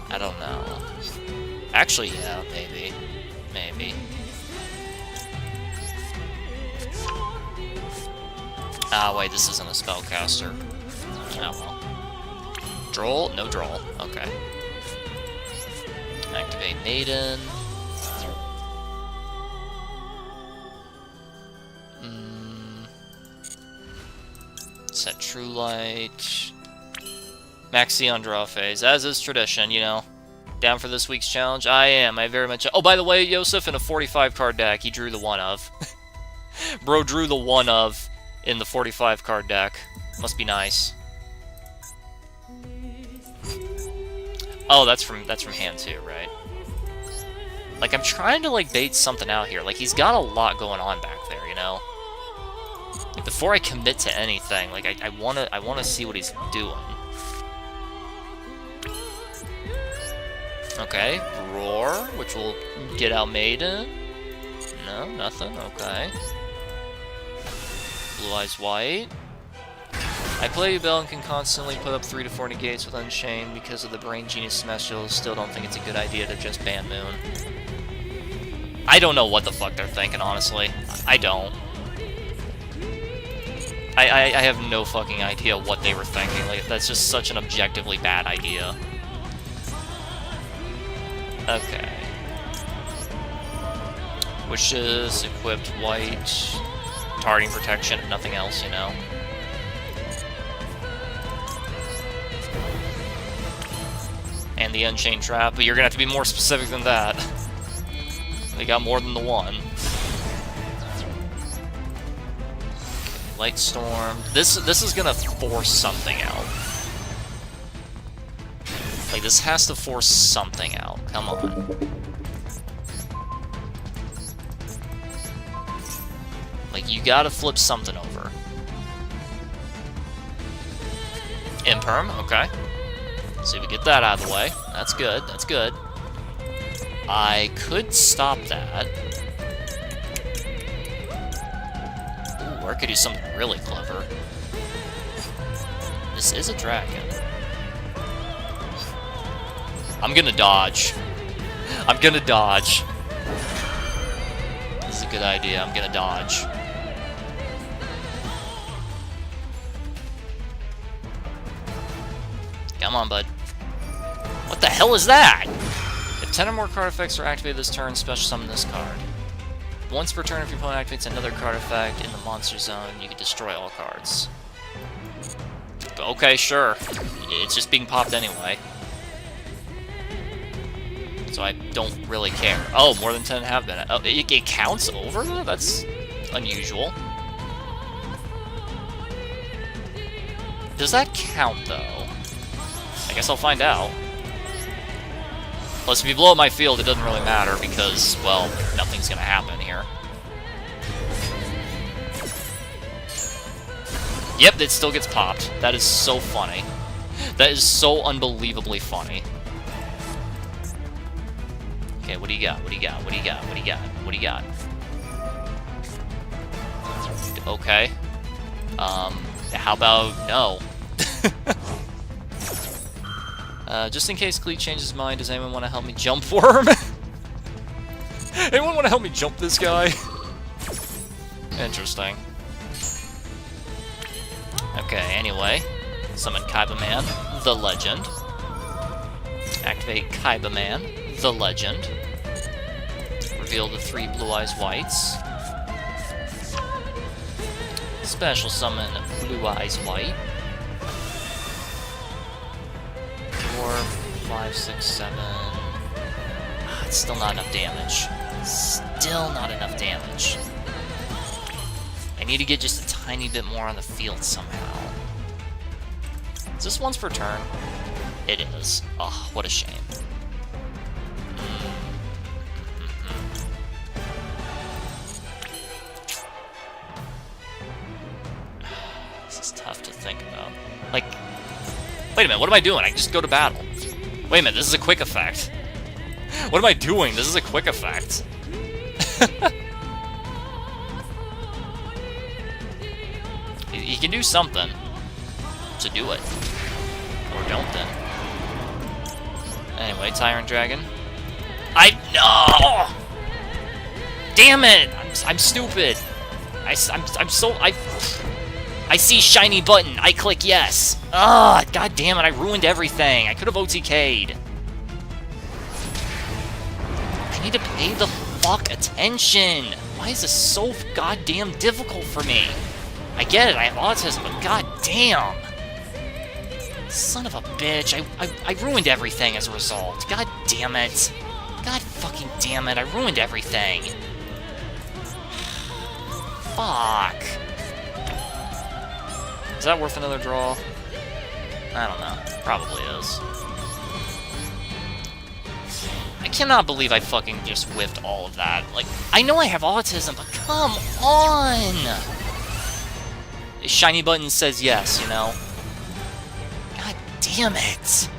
S1: I don't know. Actually, yeah, maybe. Maybe. Ah, wait, this isn't a spellcaster. Oh, well. Droll? No droll. Okay. Activate Maiden. Set True Light. Maxi on draw phase, as is tradition, you know. Down for this week's challenge? I am. I very much... Oh, by the way, Yosef, in a 45 card deck, he drew the one of. Bro drew the one of in the 45 card deck. Must be nice. Oh, that's from hand too, right? Like, I'm trying to, like, bait something out here. Like, he's got a lot going on back there, you know? Like, before I commit to anything, like, I wanna see what he's doing. Okay, Roar, which will get out Maiden. No, nothing, okay. Blue Eyes White. I play Bell and can constantly put up 3 to 4 negates with Unchained because of the Brain Genius Celestials. Still don't think it's a good idea to just ban Moon. I don't know what the fuck they're thinking, honestly. I don't. I have no fucking idea what they were thinking. Like, that's just such an objectively bad idea. Okay. Wishes, equipped white, targeting protection, if nothing else, you know. And the Unchained Trap, but you're gonna have to be more specific than that. They got more than the one. Light Storm. This is gonna force something out. Like, this has to force something out. Come on. Like, you gotta flip something over. Imperm, okay. See if we get that out of the way. That's good, that's good. I could stop that. Ooh, or I could do something really clever. This is a dragon. I'm gonna dodge. I'm gonna dodge. This is a good idea. I'm gonna dodge. Come on, bud. What the hell is that? If 10 or more card effects are activated this turn, special summon this card. Once per turn, if your opponent activates another card effect in the monster zone, you can destroy all cards. Okay, sure. It's just being popped anyway. So I don't really care. Oh, more than 10 have been. Oh, it counts over? That's unusual. Does that count, though? I guess I'll find out. Plus, if you blow up my field, it doesn't really matter because, well, nothing's gonna happen here. Yep, it still gets popped. That is so funny. That is so unbelievably funny. Okay, what do you got? What do you got? What do you got? What do you got? What do you got? Okay. How about no? Just in case Cleet changes his mind, does anyone want to help me jump for him? Anyone want to help me jump this guy? Interesting. Okay, anyway. Summon Kaiba Man, the legend. Activate Kaiba Man, the legend. Reveal the 3 Blue Eyes Whites. Special summon Blue Eyes White. 4, 5, 6, 7. It's still not enough damage. Still not enough damage. I need to get just a tiny bit more on the field somehow. Is this once per turn? It is. Oh, what a shame. This is tough to think about. Like, wait a minute, what am I doing? I just go to battle. Wait a minute, this is a quick effect. What am I doing? This is a quick effect. You can do something to do it. Or don't then. Anyway, Tyrant Dragon. No! Damn it! I'm stupid. I see shiny button. I click yes. Ugh, god damn it, I ruined everything. I could have OTK'd. I need to pay the fuck attention. Why is this so goddamn difficult for me? I get it, I have autism, but god damn! Son of a bitch, I ruined everything as a result. God damn it. God fucking damn it, I ruined everything. Fuck. Is that worth another draw? I don't know. Probably is. I cannot believe I fucking just whiffed all of that. Like, I know I have autism, but come on! Shiny button says yes, you know? God damn it!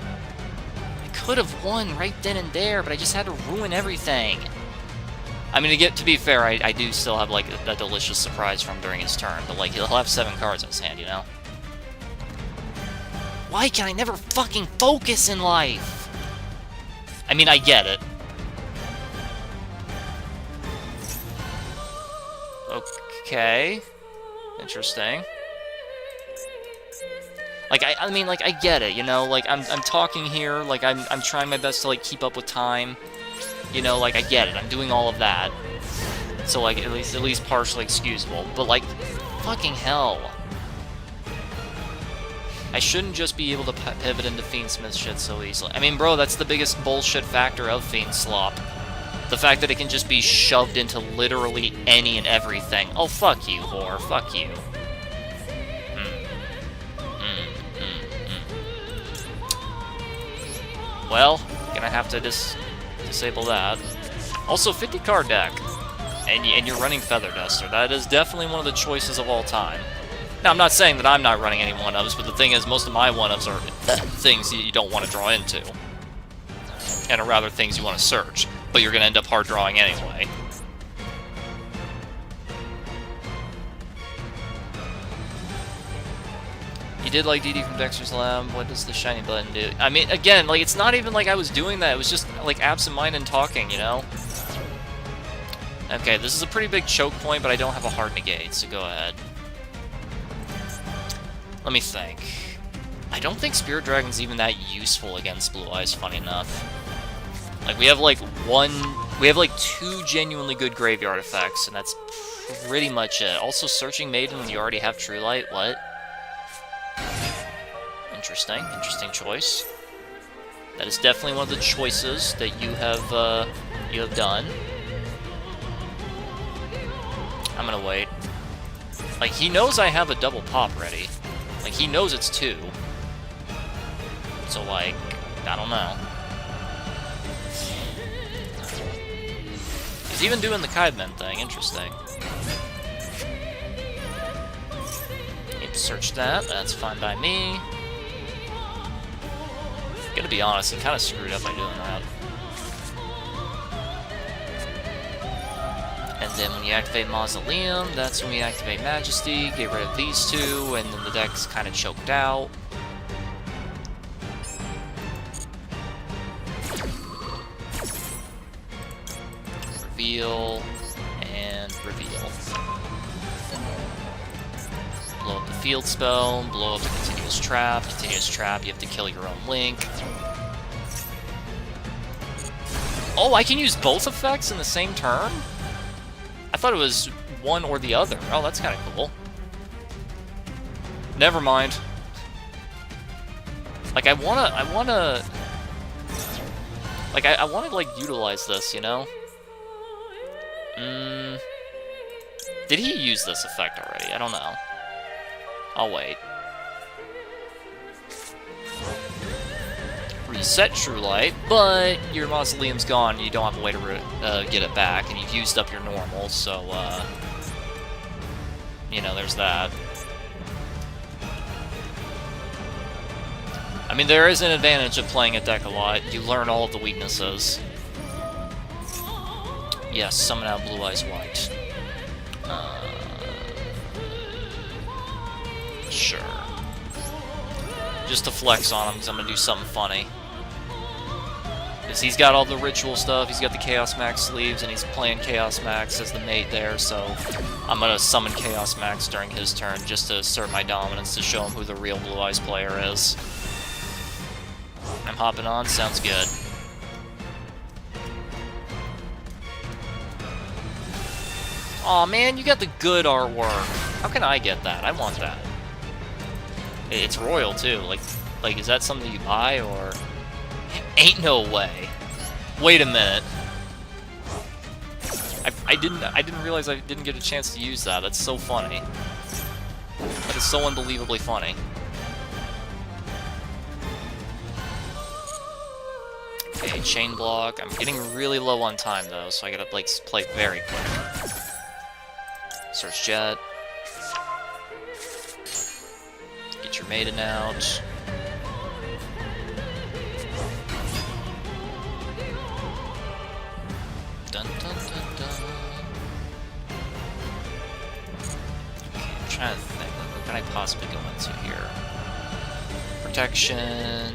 S1: I could have won right then and there, but I just had to ruin everything. I mean, to be fair, I do still have, like, a delicious surprise from during his turn, but, like, he'll have 7 cards in his hand, you know? Why can I never fucking focus in life? I mean, I get it. Okay. Interesting. Like, I mean, like, I get it, you know? Like, I'm talking here, like, I'm trying my best to, like, keep up with time. You know, like, I get it. I'm doing all of that. So, like, at least partially excusable. But, like, fucking hell. I shouldn't just be able to pivot into Fiendsmith shit so easily. I mean, bro, that's the biggest bullshit factor of Fiend Slop. The fact that it can just be shoved into literally any and everything. Oh, fuck you, whore. Fuck you. Well, gonna have to disable that. Also, 50 card deck. And you're running Feather Duster. That is definitely one of the choices of all time. Now, I'm not saying that I'm not running any one-ofs, but the thing is, most of my one-ofs are things you don't want to draw into. And are rather things you want to search. But you're going to end up hard drawing anyway. You did like DD from Dexter's Lab. What does the shiny button do? I mean, again, like, it's not even like I was doing that. It was just, like, absent-minded talking, you know? Okay, this is a pretty big choke point, but I don't have a hard negate, so go ahead. Let me think. I don't think Spirit Dragon's even that useful against Blue Eyes, funny enough. Like, we have, like, 2 genuinely good graveyard effects, and that's pretty much it. Also, Searching Maiden when you already have True Light, what? Interesting choice. That is definitely one of the choices that you have done. I'm gonna wait. Like, he knows I have a double pop ready. Like, he knows it's 2. So, like, I don't know. He's even doing the Kaiben thing. Interesting. Need to search that. That's fine by me. Gonna be honest, he kind of screwed up by doing that. And then when you activate Mausoleum, that's when we activate Majesty, get rid of these 2, and then the deck's kind of choked out. Reveal, and reveal. Blow up the field spell, blow up the Continuous Trap. Continuous Trap, you have to kill your own Link. Oh, I can use both effects in the same turn? I thought it was one or the other. Oh, that's kind of cool. Never mind. Like, I wanna, like, utilize this, you know? Did he use this effect already? I don't know. I'll wait. Reset True Light, but your Mausoleum's gone, and you don't have a way to get it back, and you've used up your normal, so, you know, there's that. I mean, there is an advantage of playing a deck a lot. You learn all of the weaknesses. Yes, summon out Blue Eyes White. Sure. Just to flex on him, because I'm going to do something funny. Because he's got all the ritual stuff, he's got the Chaos Max sleeves, and he's playing Chaos Max as the mate there, so I'm going to summon Chaos Max during his turn, just to assert my dominance, to show him who the real Blue Eyes player is. I'm hopping on, sounds good. Aw, man, you got the good artwork. How can I get that? I want that. It's royal, too. Like, is that something you buy, or... Ain't no way. Wait a minute. I didn't realize I didn't get a chance to use that. That's so funny. That is so unbelievably funny. Okay, chain block. I'm getting really low on time, though, so I gotta, like, play very quick. Search jet. Get your maiden out. Dun dun dun dun. Okay, I'm trying to think. What can I possibly go into here? Protection.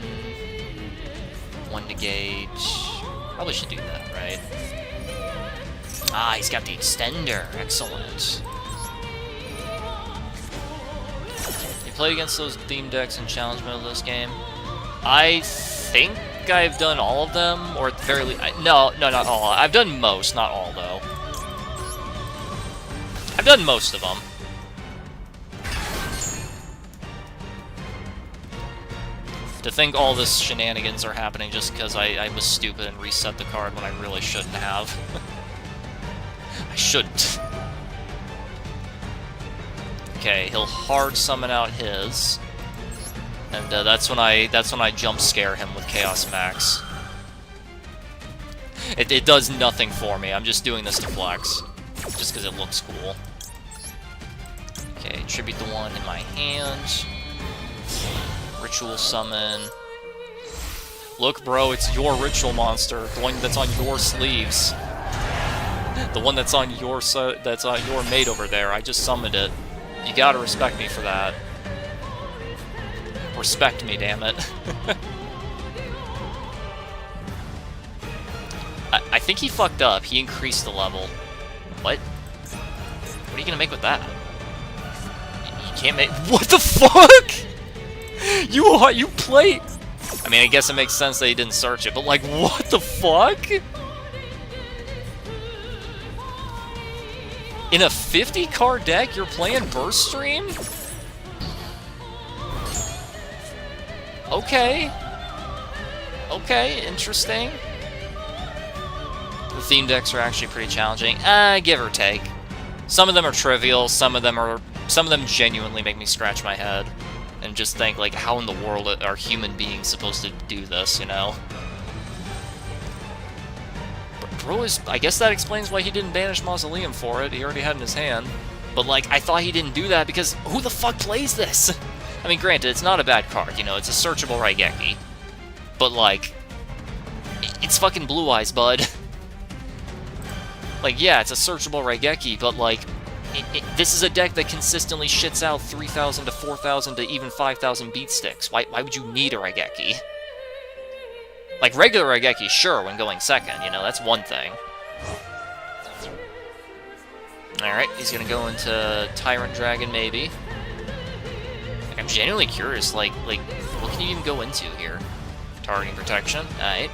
S1: One negate. Probably should do that, right? Ah, he's got the extender. Excellent. You played against those theme decks in challenge mode of this game? I think I've done all of them, or at the very least... No, not all. I've done most, not all, though. I've done most of them. To think all this shenanigans are happening just because I was stupid and reset the card when I really shouldn't have. I shouldn't. Okay, he'll hard summon out his, and that's when I jump scare him with Chaos Max. It does nothing for me. I'm just doing this to flex, just because it looks cool. Okay, tribute the one in my hand. Ritual summon. Look, bro, it's your ritual monster, the one that's on your sleeves. The one that's on your mate over there. I just summoned it. You gotta respect me for that. Respect me, damn it. I think he fucked up. He increased the level. What? What are you gonna make with that? You can't make... What the fuck?! You play... I mean, I guess it makes sense that he didn't search it, but like, what the fuck?! In a 50-card deck, you're playing Burst Stream? Okay. Okay, interesting. The theme decks are actually pretty challenging. Give or take. Some of them are trivial, some of them genuinely make me scratch my head and just think, like, how in the world are human beings supposed to do this, you know? Bro is... I guess that explains why he didn't banish Mausoleum for it. He already had it in his hand. But, like, I thought he didn't do that because who the fuck plays this? I mean, granted, it's not a bad card, you know, it's a searchable Raigeki. But, like, it's fucking Blue Eyes, bud. Like, yeah, it's a searchable Raigeki, but, like, this is a deck that consistently shits out 3,000 to 4,000 to even 5,000 beat sticks. Why would you need a Raigeki? Like, regular Raigeki, sure, when going second, you know, that's one thing. Alright, he's gonna go into Tyrant Dragon, maybe. Like, I'm genuinely curious, like, what can you even go into here? Targeting protection, alright.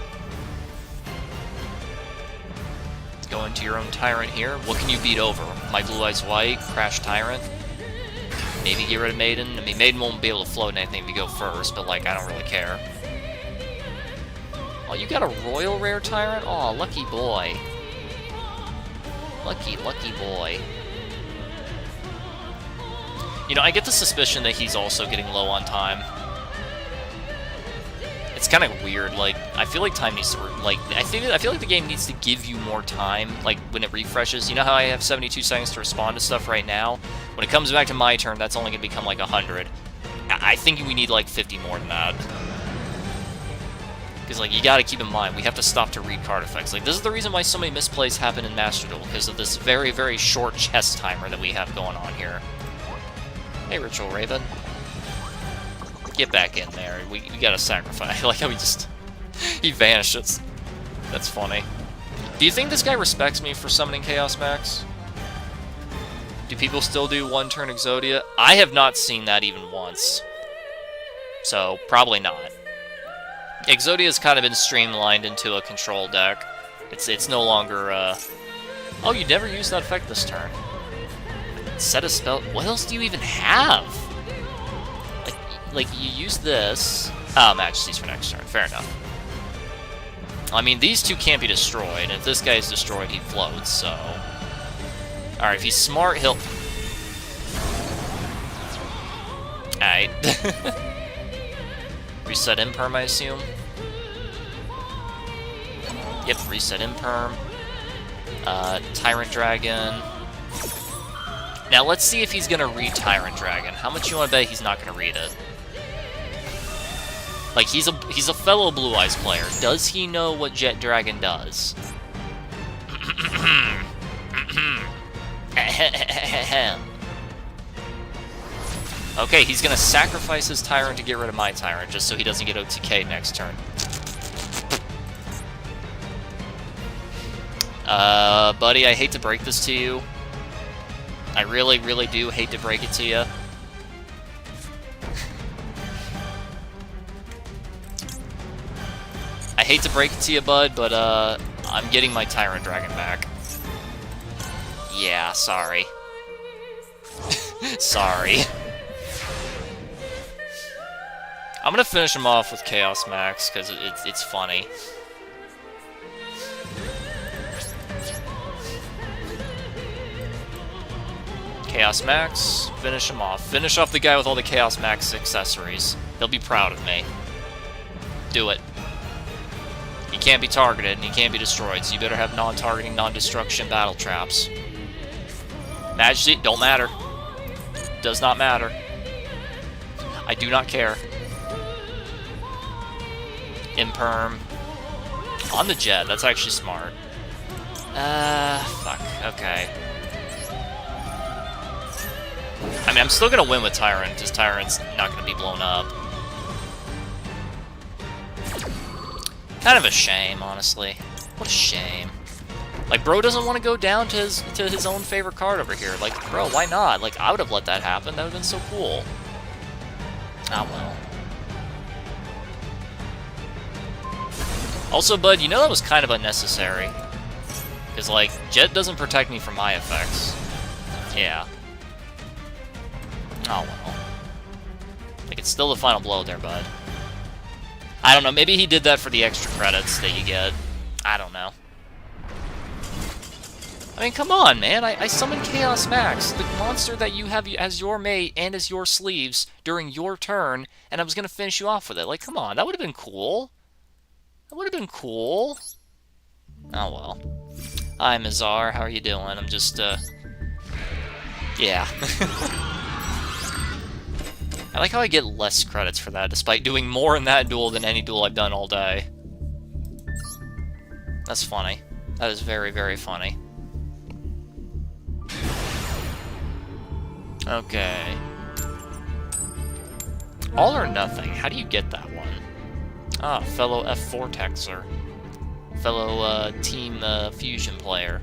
S1: Go into your own Tyrant here. What can you beat over? My Blue Eyes White, Crash Tyrant. Maybe get rid of Maiden. I mean, Maiden won't be able to float anything if you go first, but, like, I don't really care. Oh, you got a Royal Rare Tyrant? Aw, lucky boy. Lucky boy. You know, I get the suspicion that he's also getting low on time. It's kind of weird, like, I feel like time needs to, like, I feel like the game needs to give you more time, like, when it refreshes. You know how I have 72 seconds to respond to stuff right now? When it comes back to my turn, that's only going to become, like, 100. I think we need, like, 50 more than that. Because, like, you gotta keep in mind, we have to stop to read card effects. Like, this is the reason why so many misplays happen in MasterDuel, because of this very, very short chess timer that we have going on here. Hey, Ritual Raven. Get back in there. We gotta sacrifice. I like how he just... he vanishes. That's funny. Do you think this guy respects me for summoning Chaos Max? Do people still do one-turn Exodia? I have not seen that even once. So, probably not. Exodia has kind of been streamlined into a control deck. It's no longer, Oh, you never used that effect this turn. Set a spell. What else do you even have? Like you use this. Oh, Majesty's for next turn. Fair enough. I mean, these two can't be destroyed. And if this guy is destroyed, he floats, so... Alright, if he's smart, he'll... Alright. Reset Imperm, I assume? Yep, reset Imperm. Tyrant Dragon. Now, let's see if he's gonna read Tyrant Dragon. How much you wanna bet he's not gonna read it? Like, he's a fellow Blue Eyes player. Does he know what Jet Dragon does? Okay, he's gonna sacrifice his Tyrant to get rid of my Tyrant, just so he doesn't get OTK next turn. Buddy, I hate to break this to you. I really, really do hate to break it to you. I hate to break it to you, bud, but, I'm getting my Tyrant Dragon back. Yeah, sorry. Sorry. I'm gonna finish him off with Chaos Max, because it's funny. Chaos Max, finish him off. Finish off the guy with all the Chaos Max accessories. He'll be proud of me. Do it. He can't be targeted, and he can't be destroyed, so you better have non-targeting, non-destruction battle traps. Majesty, don't matter. Does not matter. I do not care. Imperm. On the Jet, that's actually smart. Fuck, okay. I mean, I'm still gonna win with Tyrant, because Tyrant's not gonna be blown up. Kind of a shame, honestly. What a shame. Like, bro doesn't want to go down to his own favorite card over here. Like, bro, why not? Like, I would have let that happen. That would have been so cool. Ah, well. Also, bud, you know that was kind of unnecessary. Because, like, Jet doesn't protect me from my effects. Yeah. Oh, well. Like, it's still the final blow there, bud. I don't know, maybe he did that for the extra credits that you get. I don't know. I mean, come on, man. I summoned Chaos Max, the monster that you have as your mate and as your sleeves during your turn, and I was going to finish you off with it. Like, come on, that would have been cool. That would have been cool. Oh, well. Hi, Mizar. How are you doing? I'm just, yeah. I like how I get less credits for that, despite doing more in that duel than any duel I've done all day. That's funny. That is very, very funny. Okay. All or nothing. How do you get that one? Ah, fellow F4-texer. Fellow, Team, Fusion player.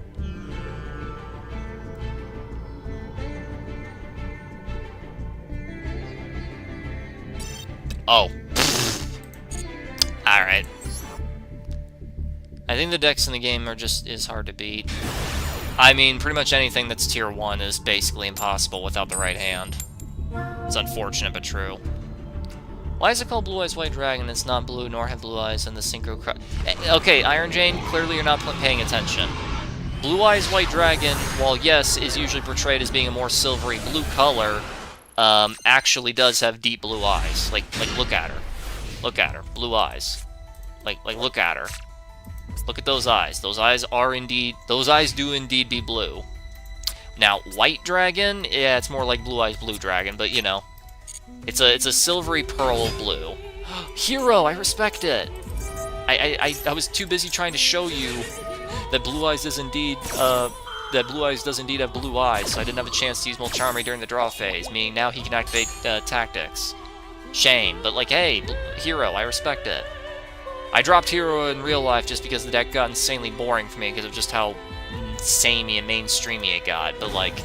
S1: Oh. Alright. I think the decks in the game is hard to beat. I mean, pretty much anything that's tier 1 is basically impossible without the right hand. It's unfortunate, but true. Why is it called Blue Eyes White Dragon? It's not blue, nor have blue eyes in the Synchro... Okay, Iron Jane, clearly you're not paying attention. Blue Eyes White Dragon, while yes, is usually portrayed as being a more silvery blue color, actually does have deep blue eyes. Like, look at her. Look at her. Blue eyes. Like, look at her. Look at those eyes. Those eyes do indeed be blue. Now, White Dragon, yeah, it's more like Blue Eyes Blue Dragon, but, you know. It's a silvery pearl blue. Hero, I respect it! I was too busy trying to show you that Blue Eyes does indeed have blue eyes, so I didn't have a chance to use Mulcharmy during the draw phase, meaning now he can activate Tactics. Shame, but like, hey, Hero, I respect it. I dropped Hero in real life just because the deck got insanely boring for me because of just how samey and mainstreamy it got, but like,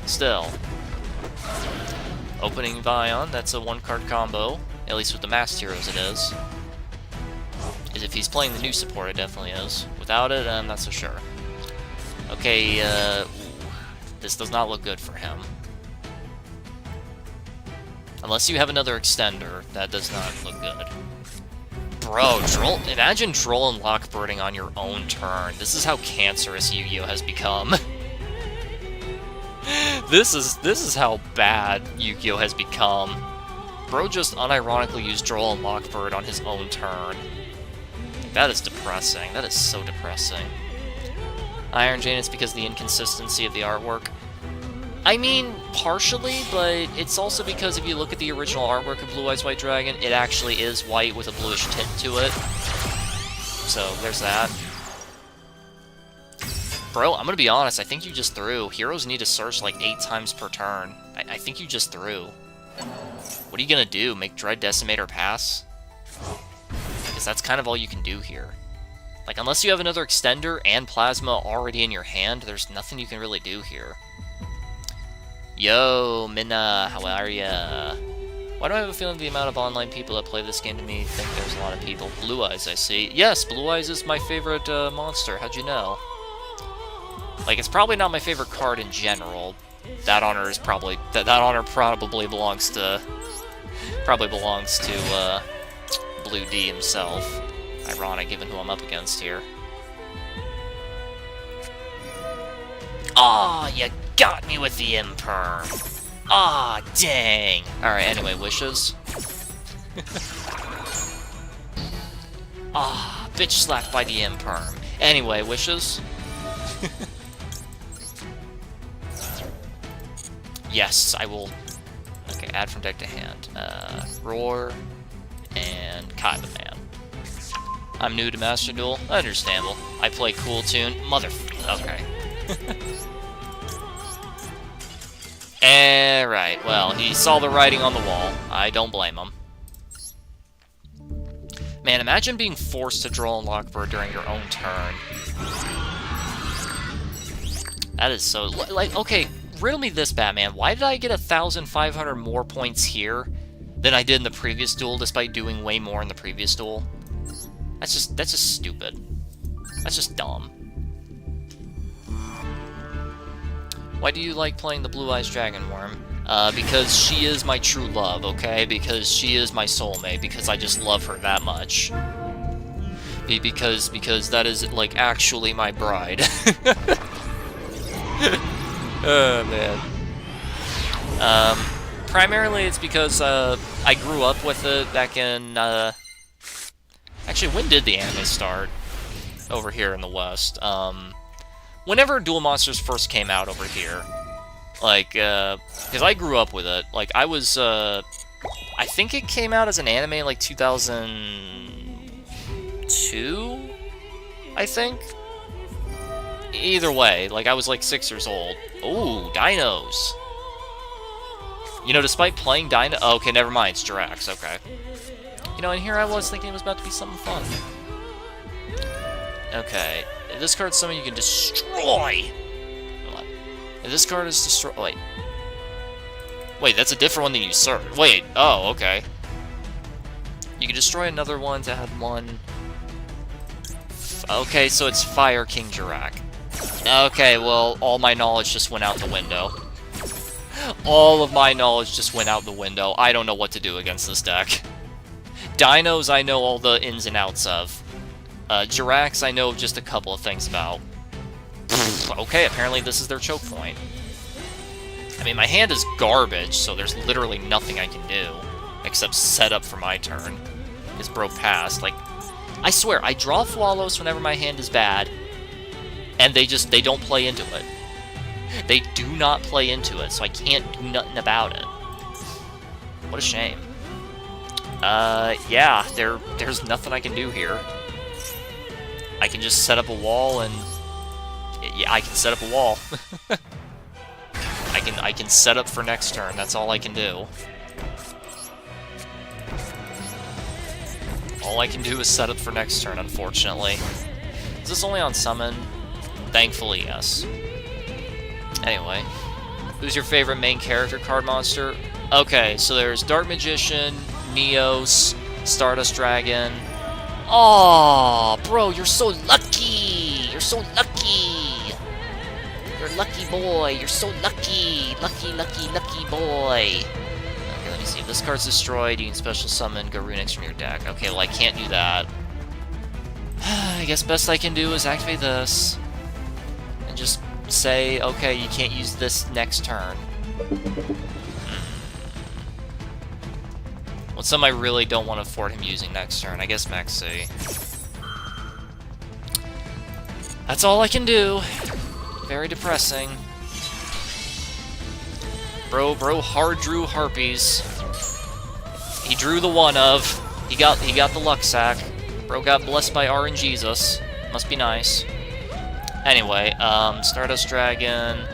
S1: still. Opening Vion, that's a one-card combo, at least with the Masked Heroes it is. If he's playing the new support, it definitely is. Without it, I'm not so sure. Okay, This does not look good for him. Unless you have another extender, that does not look good. Bro, imagine Droll and Lockbirding on your own turn. This is how cancerous Yu-Gi-Oh! Has become. This is how bad Yu-Gi-Oh! Has become. Bro just unironically used Droll and Lockbird on his own turn. That is depressing. That is so depressing. Iron Jane, it's because of the inconsistency of the artwork. I mean, partially, but it's also because if you look at the original artwork of Blue Eyes White Dragon, it actually is white with a bluish tint to it. So, there's that. Bro, I'm gonna be honest, I think you just threw. Heroes need to search like 8 times per turn. I think you just threw. What are you gonna do? Make Dread Decimator pass? Because that's kind of all you can do here. Like, unless you have another Extender and Plasma already in your hand, there's nothing you can really do here. Yo, Minna, how are ya? Why do I have a feeling the amount of online people that play this game to me think there's a lot of people? Blue Eyes, I see. Yes, Blue Eyes is my favorite monster. How'd you know? Like, it's probably not my favorite card in general. That honor is probably that honor probably belongs to Blue D himself. Ironic, given who I'm up against here. Aw, you got me with the Imperm. Aw, dang. Alright, anyway, wishes. Ah, bitch slapped by the Imperm. Anyway, wishes. Yes, I will. Okay, add from deck to hand. Roar and Kaiba Man. I'm new to MasterDuel. Understandable. I play Cool Tune. Okay. Alright, well, he saw the writing on the wall. I don't blame him. Man, imagine being forced to draw and Lockbird during your own turn. That is so... Like, okay, riddle me this, Batman. Why did I get 1,500 more points here than I did in the previous duel, despite doing way more in the previous duel? That's just stupid. That's just dumb. Why do you like playing the Blue Eyes Dragon Worm? Because she is my true love, okay? Because she is my soulmate, because I just love her that much. Because that is, like, actually my bride. Oh, man. Primarily it's because, I grew up with it back in, Actually, when did the anime start? Over here in the West. Whenever Duel Monsters first came out over here. Like, because I grew up with it. Like, I was, I think it came out as an anime in, like, 2002? I think? Either way, like, I was, like, 6 years old. Ooh, dinos! You know, despite playing Dino... Oh, okay, never mind, it's Jirax, okay. You know, and here I was thinking it was about to be something fun. Okay, if this card's something you can destroy! If this card is destroy... Wait. Wait, that's a different one than Usurp. Wait, oh, okay. You can destroy another one to add one... Okay, so it's Fire King Jirac. Okay, well, all my knowledge just went out the window. All of my knowledge just went out the window. I don't know what to do against this deck. Dinos, I know all the ins and outs of. Jirax, I know just a couple of things about. Okay, apparently this is their choke point. I mean, my hand is garbage, so there's literally nothing I can do. Except set up for my turn. Because bro passed. Like, I swear, I draw Flawless whenever my hand is bad. And they don't play into it. They do not play into it, so I can't do nothing about it. What a shame. Yeah, there's nothing I can do here. I can just set up a wall and... Yeah, I can set up a wall. I can set up for next turn, that's all I can do. All I can do is set up for next turn, unfortunately. Is this only on summon? Thankfully, yes. Anyway, who's your favorite main character card monster? Okay, so there's Dark Magician, Neos, Stardust Dragon. Aww, bro, you're so lucky! You're so lucky! You're a lucky boy. You're so lucky. Lucky, lucky, lucky boy. Okay, let me see. If this card's destroyed, you can special summon Garunix from your deck. Okay, well, I can't do that. I guess best I can do is activate this. And just say, okay, you can't use this next turn. What's something I really don't want to afford him using next turn? I guess Maxi. That's all I can do. Very depressing. Bro hard drew Harpies. He drew the one of. He got the luck sack. Bro got blessed by RNGesus. Must be nice. Anyway, Stardust Dragon,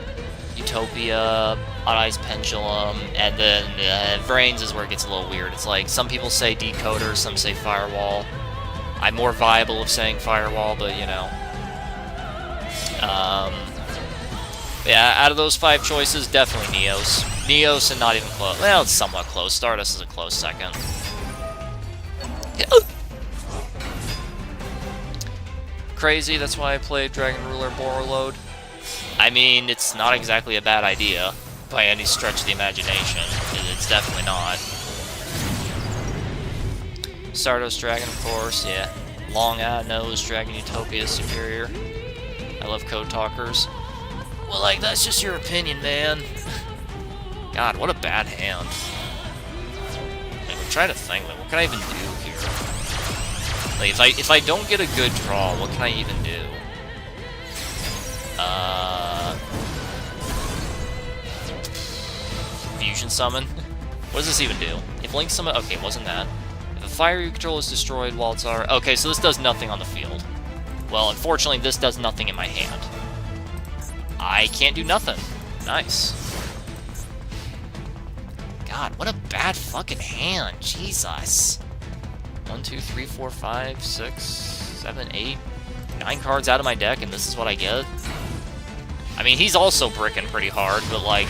S1: Utopia, Odd Eyes Pendulum, and then Brains is where it gets a little weird. It's like, some people say Decoder, some say Firewall. I'm more viable of saying Firewall, but you know. Yeah, out of those 5 choices, definitely Neos. Neos and not even close. Well, it's somewhat close. Stardust is a close second. Crazy, that's why I played Dragon Ruler Borreload. I mean, it's not exactly a bad idea by any stretch of the imagination. It's definitely not. Stardust Dragon, of course, yeah. Long nose Dragon Utopia is superior. I love code talkers. Well, like, that's just your opinion, man. God, what a bad hand. Like, I'm trying to think, like, what can I even do here? Like, if I don't get a good draw, what can I even do? Fusion Summon? What does this even do? If Link Summon... Okay, it wasn't that. If a fire you control is destroyed while it's... Okay, so this does nothing on the field. Well, unfortunately, this does nothing in my hand. I can't do nothing. Nice. God, what a bad fucking hand. Jesus. 1, 2, 3, 4, 5, 6, 7, 8, 9 cards out of my deck, and this is what I get? I mean, he's also bricking pretty hard, but like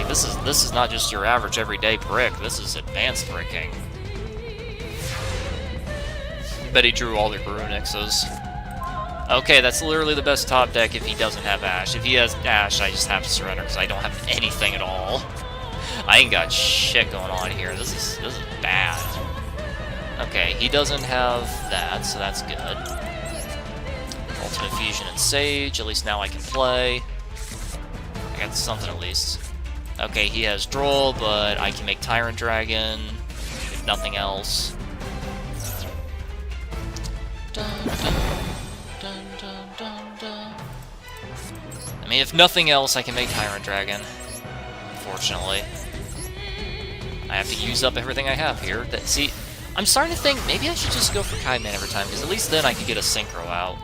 S1: this is not just your average everyday brick. This is advanced bricking. Bet he drew all the Garunixes. Okay, that's literally the best top deck if he doesn't have Ash. If he has Ash, I just have to surrender because I don't have anything at all. I ain't got shit going on here. This is bad. Okay, he doesn't have that, so that's good. Ultimate Fusion and Sage, at least now I can play. I got something at least. Okay, he has Droll, but I can make Tyrant Dragon, if nothing else. Dun, dun, dun, dun, dun. I mean, if nothing else, I can make Tyrant Dragon, unfortunately. I have to use up everything I have here. See, I'm starting to think maybe I should just go for Kaiman every time, because at least then I could get a Synchro out.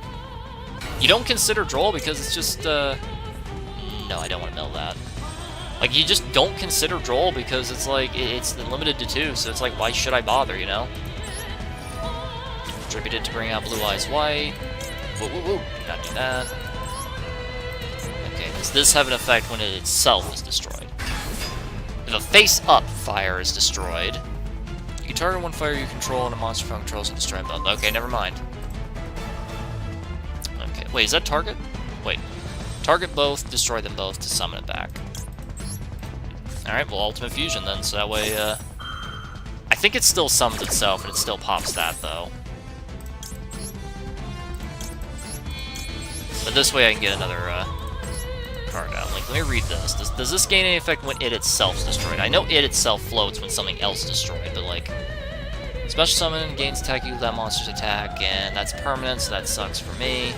S1: You don't consider Droll because it's just, No, I don't want to mill that. Like, you just don't consider Droll because it's like, it's limited to 2, so it's like, why should I bother, you know? Contributed to bring out Blue Eyes White. Woo, woo, woo. Not do that. Okay, does this have an effect when it itself is destroyed? If a face-up fire is destroyed, you can target one fire you control and a monster from controls and destroy both. Okay, never mind. Okay, wait, is that target? Wait. Target both, destroy them both to summon it back. Alright, well, Ultimate Fusion then, so that way, I think it still summons itself, and it still pops that, though. But this way I can get another, card out. Like, let me read this. Does this gain any effect when it itself is destroyed? I know it itself floats when something else is destroyed, but, like... Special Summon gains attack equal to that monster's attack, and that's permanent, so that sucks for me.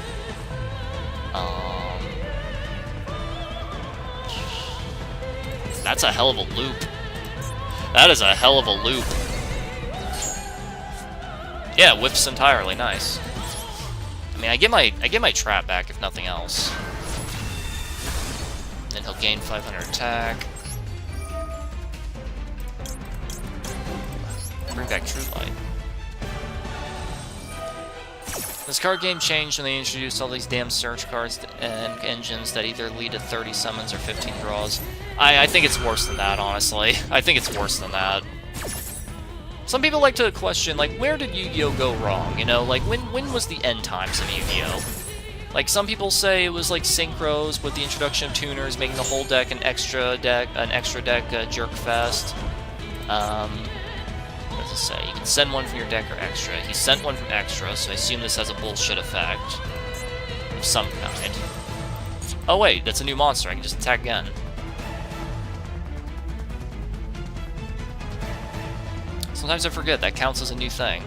S1: That's a hell of a loop. That is a hell of a loop. Yeah, whips entirely, nice. I mean, I get my trap back if nothing else. Then he'll gain 500 attack. Bring back True Light. This card game changed when they introduced all these damn search cards and engines that either lead to 30 summons or 15 draws. I think it's worse than that, honestly. I think it's worse than that. Some people like to question, like, where did Yu-Gi-Oh! Go wrong? You know, like, when was the end times in Yu-Gi-Oh? Like, some people say it was like synchros with the introduction of tuners, making the whole deck an extra deck jerk fest. What does it say? You can send one from your deck or extra. He sent one from extra, so I assume this has a bullshit effect of some kind. Oh wait, that's a new monster. I can just attack again. Sometimes I forget that counts as a new thing.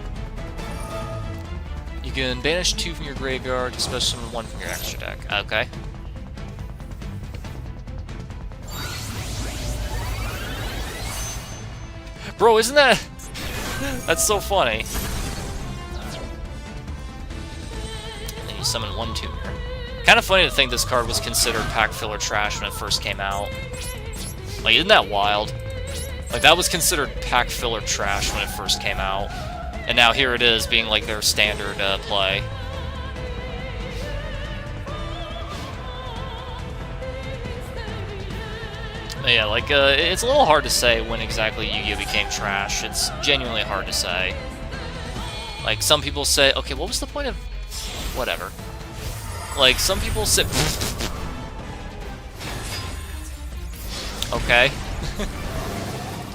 S1: You can banish 2 from your graveyard to special summon 1 from your extra deck. Okay. Bro, isn't that... That's so funny. And then you summon 1 tuner. Kind of funny to think this card was considered pack filler trash when it first came out. Like, isn't that wild? Like, that was considered pack filler trash when it first came out. And now here it is, being like their standard play. But yeah, like, it's a little hard to say when exactly Yu-Gi-Oh! Became trash. It's genuinely hard to say. Like, some people say, okay, what was the point of... Whatever. Like, some people say... Okay.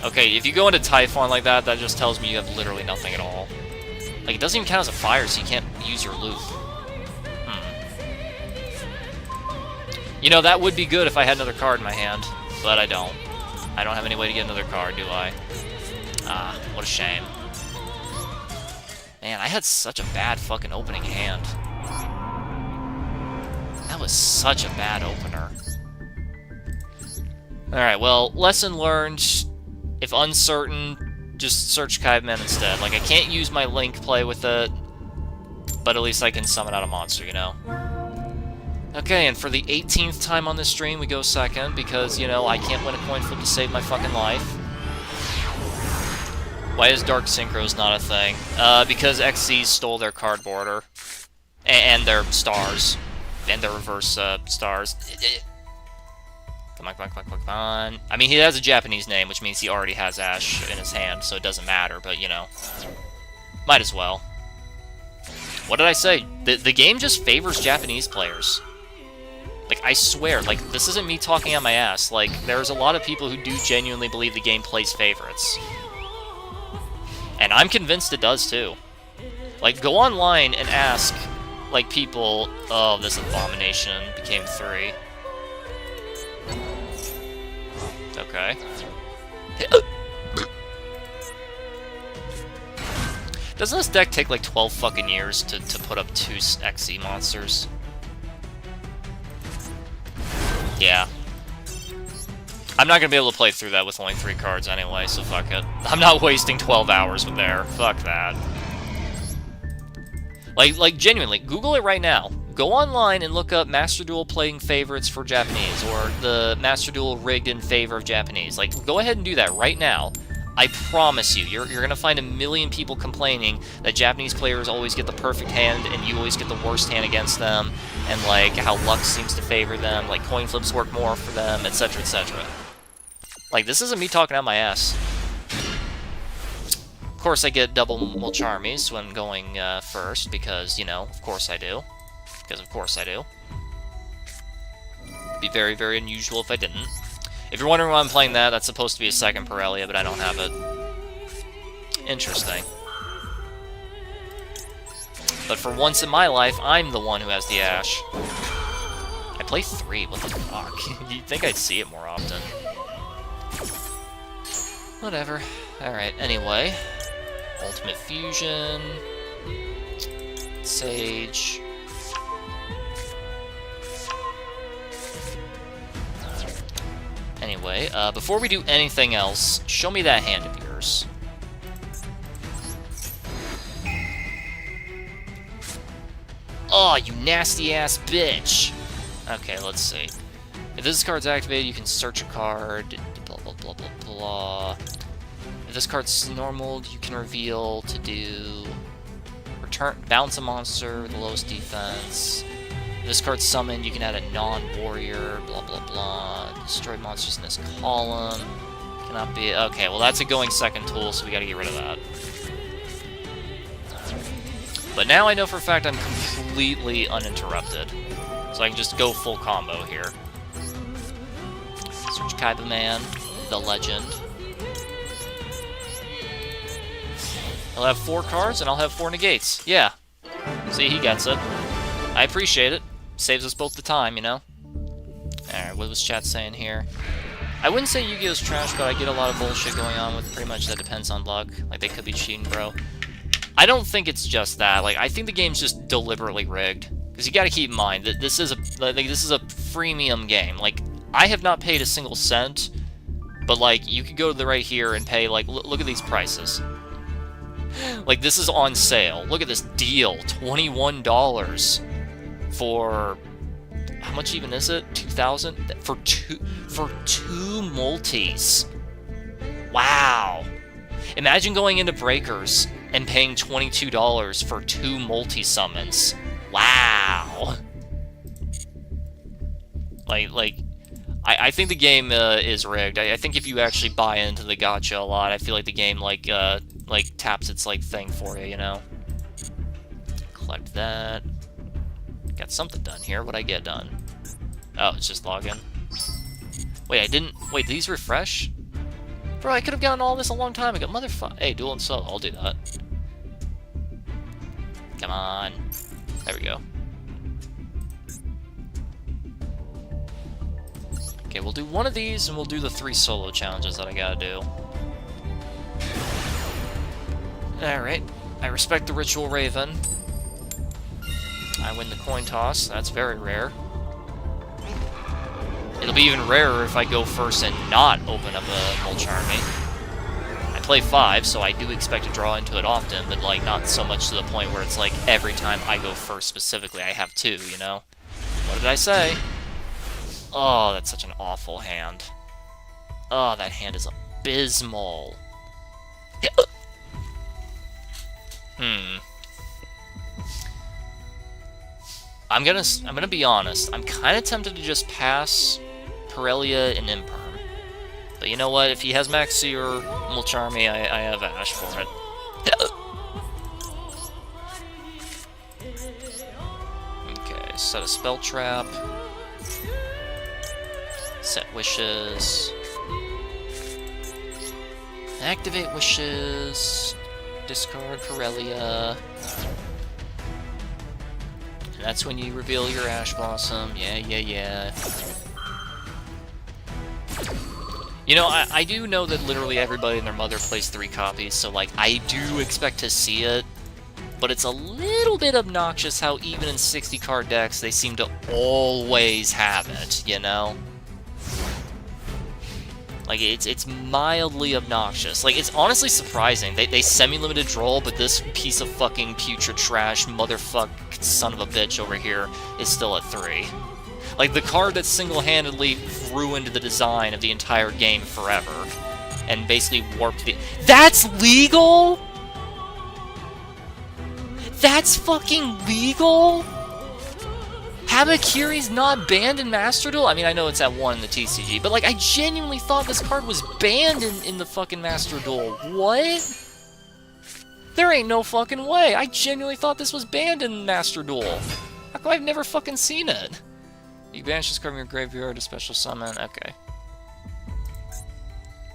S1: Okay, if you go into Typhon like that, that just tells me you have literally nothing at all. Like, it doesn't even count as a fire, so you can't use your loop. You know, that would be good if I had another card in my hand, but I don't. I don't have any way to get another card, do I? Ah, what a shame. Man, I had such a bad fucking opening hand. That was such a bad opener. Alright, well, lesson learned. If uncertain, just search Kybeman instead. Like, I can't use my Link play with it, but at least I can summon out a monster, you know? Okay, and for the 18th time on this stream, we go second, because, you know, I can't win a coin flip to save my fucking life. Why is Dark Synchros not a thing? Because XZ stole their card border. And their stars. And their reverse stars. Come on, come on, come on, come on, come on. I mean, he has a Japanese name, which means he already has Ash in his hand, so it doesn't matter, but, you know. Might as well. What did I say? The game just favors Japanese players. Like, I swear, like, this isn't me talking on my ass. Like, there's a lot of people who do genuinely believe the game plays favorites. And I'm convinced it does, too. Like, go online and ask, like, people... Oh, this abomination became 3. Okay. Doesn't this deck take like 12 fucking years to put up 2 XZ monsters? Yeah. I'm not gonna be able to play through that with only 3 cards anyway, so fuck it. I'm not wasting 12 hours with there. Fuck that. Like genuinely, Google it right now. Go online and look up MasterDuel playing favorites for Japanese, or the MasterDuel rigged in favor of Japanese. Like, go ahead and do that right now. I promise you, you're going to find a million people complaining that Japanese players always get the perfect hand and you always get the worst hand against them, and, like, how luck seems to favor them, like, coin flips work more for them, etc., etc. Like, this isn't me talking out my ass. Of course, I get double Mulcharmies when going first, because, you know, of course I do. Because of course I do. It'd be very, very unusual if I didn't. If you're wondering why I'm playing that, that's supposed to be a second Parelia, but I don't have it. Interesting. But for once in my life, I'm the one who has the Ash. I play 3, what the fuck? You'd think I'd see it more often. Whatever. Alright, anyway. Ultimate Fusion. Sage. Anyway, before we do anything else, show me that hand of yours. Oh, you nasty-ass bitch! Okay, let's see. If this card's activated, you can search a card, blah, blah, blah, blah, blah. If this card's normal, you can reveal to do... bounce a monster with the lowest defense. If this card's summoned, you can add a non-warrior, blah, blah, blah. Destroy monsters in this column. Cannot be... Okay, well that's a going second tool, so we gotta get rid of that. But now I know for a fact I'm completely uninterrupted. So I can just go full combo here. Search Kaiba Man, the legend. He'll have 4 cards, and I'll have 4 negates. Yeah. See, he gets it. I appreciate it. Saves us both the time, you know? Alright, what was chat saying here? I wouldn't say Yu-Gi-Oh's trash, but I get a lot of bullshit going on with pretty much that depends on luck. Like, they could be cheating, bro. I don't think it's just that. Like, I think the game's just deliberately rigged. Because you gotta keep in mind that this is a freemium game. Like, I have not paid a single cent, but, like, you could go to the right here and pay, like, look at these prices. Like, this is on sale. Look at this deal. $21 for... How much even is it? 2,000? For two multis. Wow. Imagine going into Breakers and paying $22 for 2 multi-summons. Wow. I think the game is rigged. I think if you actually buy into the gacha a lot, I feel like the game, like taps its, like, thing for you, you know? Collect that. Got something done here. What'd I get done? Oh, it's just login. Wait, I didn't... Wait, did these refresh? Bro, I could have gotten all this a long time ago. Motherfucker. Hey, duel and solo. I'll do that. Come on. There we go. Okay, we'll do one of these, and we'll do the 3 solo challenges that I gotta do. Alright. I respect the Ritual Raven. I win the coin toss. That's very rare. It'll be even rarer if I go first and not open up a Mulcharmy. I play 5, so I do expect to draw into it often, but, like, not so much to the point where it's like every time I go first specifically, I have 2, you know? What did I say? Oh, that's such an awful hand. Oh, that hand is abysmal. I'm gonna be honest. I'm kind of tempted to just pass Pirellia and Imperm. But you know what? If he has Maxi or Mulcharmy, I have Ash for it. Okay, set a spell trap. Set wishes. Activate wishes. Discard Pirellia. And that's when you reveal your Ash Blossom. Yeah. You know, I do know that literally everybody and their mother plays 3 copies, so, like, I do expect to see it. But it's a little bit obnoxious how even in 60-card decks, they seem to always have it, you know? Like, it's mildly obnoxious. Like, it's honestly surprising. They semi-limited Droll, but this piece of fucking putrid trash motherfuck son of a bitch over here is still at 3. Like, the card that single-handedly ruined the design of the entire game forever. And basically warped the... That's legal?! That's fucking legal?! Habakiri's not banned in MasterDuel? I mean, I know it's at 1 in the TCG, but, like, I genuinely thought this card was banned in the fucking MasterDuel. What? There ain't no fucking way. I genuinely thought this was banned in MasterDuel. How come I've never fucking seen it? You banish this card from your graveyard to special summon. Okay.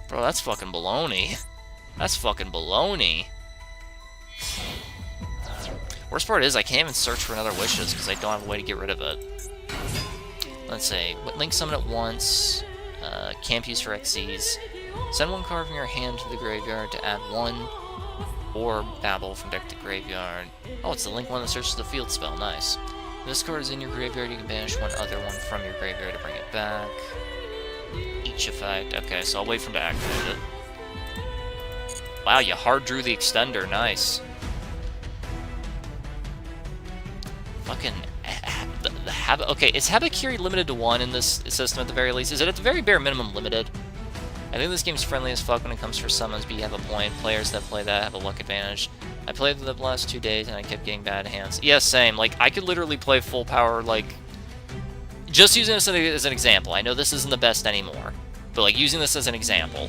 S1: Bro, that's fucking baloney. That's fucking baloney. Worst part is, I can't even search for another wishes because I don't have a way to get rid of it. Let's say, link summon it once, camp use for XCs, send 1 card from your hand to the graveyard to add 1, or Babble from deck to graveyard. Oh, it's the link one that searches the field spell, nice. If this card is in your graveyard, you can banish 1 other one from your graveyard to bring it back. Each effect, okay, so I'll wait for him to activate it. Wow, you hard drew the extender, nice. Fucking... Okay, is Habakiri limited to 1 in this system at the very least? Is it at the very bare minimum limited? I think this game's friendly as fuck when it comes for summons, but you have a point. Players that play that have a luck advantage. I played the last 2 days and I kept getting bad hands. Yeah, same. Like, I could literally play full power, like... Just using this as an example. I know this isn't the best anymore, but, like, using this as an example.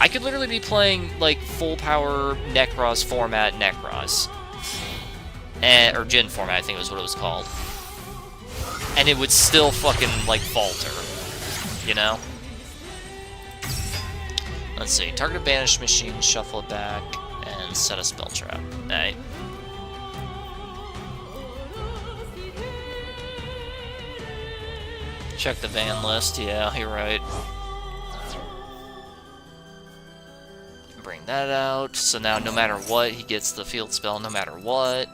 S1: I could literally be playing, like, full power Necros format Necros. or Jin format, I think was what it was called. And it would still fucking, like, falter. You know? Let's see. Target a banished machine, shuffle it back, and set a spell trap. Alright. Check the van list. Yeah, you're right. Bring that out. So now, no matter what, he gets the field spell no matter what.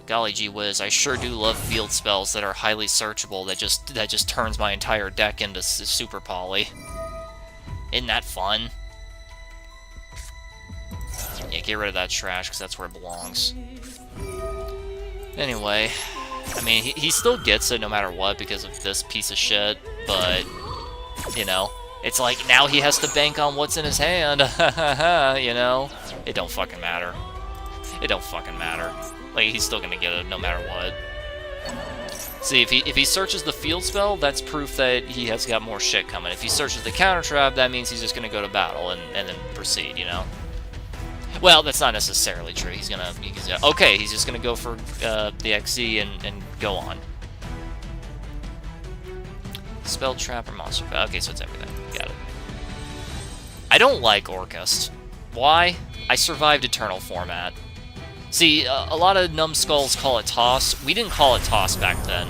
S1: Golly gee whiz, I sure do love field spells that are highly searchable that just turns my entire deck into super poly. Isn't that fun? Yeah, get rid of that trash, because that's where it belongs. Anyway, I mean, he still gets it no matter what because of this piece of shit, but, you know, it's like, now he has to bank on what's in his hand, you know? It don't fucking matter. It don't fucking matter. Like, he's still gonna get it no matter what. See, if he searches the field spell, that's proof that he has got more shit coming. If he searches the counter trap, that means he's just gonna go to battle and then proceed, you know? Well, that's not necessarily true. He's gonna okay, he's just gonna go for the XZ and go on. Spell trap or monster. Okay, so it's everything. Got it. I don't like Orcust. Why? I survived Eternal format. See, a lot of numbskulls call it toss. We didn't call it toss back then.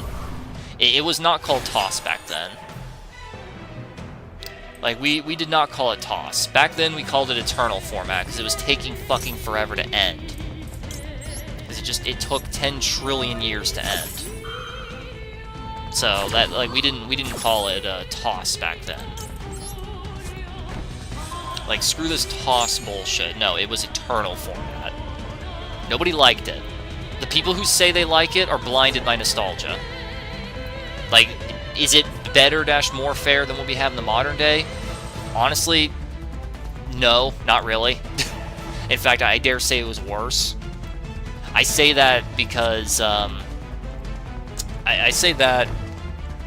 S1: It was not called toss back then. Like, we did not call it toss. Back then, we called it Eternal format, because it was taking fucking forever to end. Because it took 10 trillion years to end. So, that, like, we didn't call it toss back then. Like, screw this toss bullshit. No, it was Eternal format. Nobody liked it. The people who say they like it are blinded by nostalgia. Like, is it better / more fair than what we have in the modern day? Honestly, no, not really. In fact, I dare say it was worse. I say that because, I say that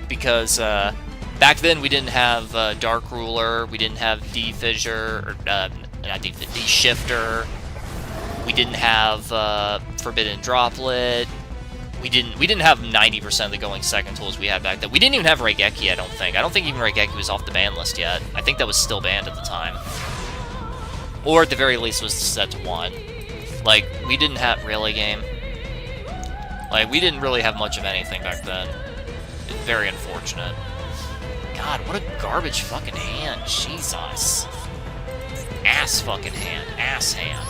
S1: because, back then we didn't have Dark Ruler, we didn't have D-Fissure, or, not D-Shifter, we didn't have Forbidden Droplet. We didn't have 90% of the going second tools we had back then. We didn't even have Raigeki, I don't think. I don't think even Raigeki was off the ban list yet. I think that was still banned at the time. Or at the very least was set to 1. Like, we didn't have Relay Game. Like, we didn't really have much of anything back then. It's very unfortunate. God, what a garbage fucking hand. Jesus. Ass fucking hand. Ass hand.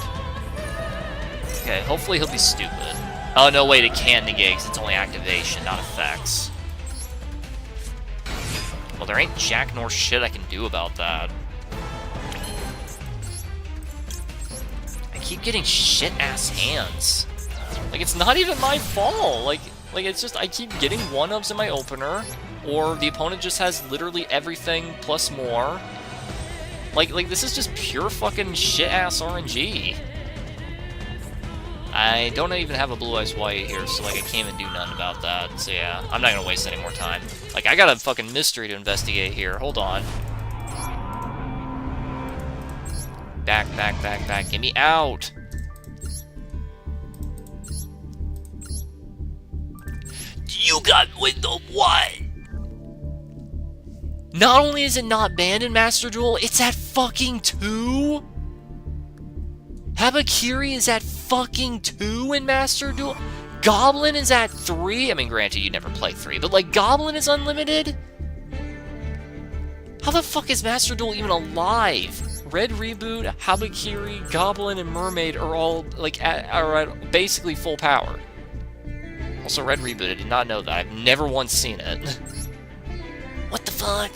S1: Okay, hopefully he'll be stupid. Oh, no, wait, it can't negate, because it's only activation, not effects. Well, there ain't jack nor shit I can do about that. I keep getting shit-ass hands. Like, it's not even my fault. Like it's just, I keep getting 1-ups in my opener, or the opponent just has literally everything plus more. Like this is just pure fucking shit-ass RNG. I don't even have a Blue Eyes White here, so, like, I can't even do nothing about that. So, yeah, I'm not gonna waste any more time. Like, I got a fucking mystery to investigate here. Hold on. Back. Get me out! You got window what? Not only is it not banned in MasterDuel, it's at fucking 2? Habakiri is at fucking 2 in MasterDuel? Goblin is at 3? I mean, granted, you never play 3, but, like, Goblin is unlimited? How the fuck is MasterDuel even alive? Red Reboot, Habakiri, Goblin, and Mermaid are all, like, are at basically full power. Also, Red Reboot, I did not know that. I've never once seen it. What the fuck?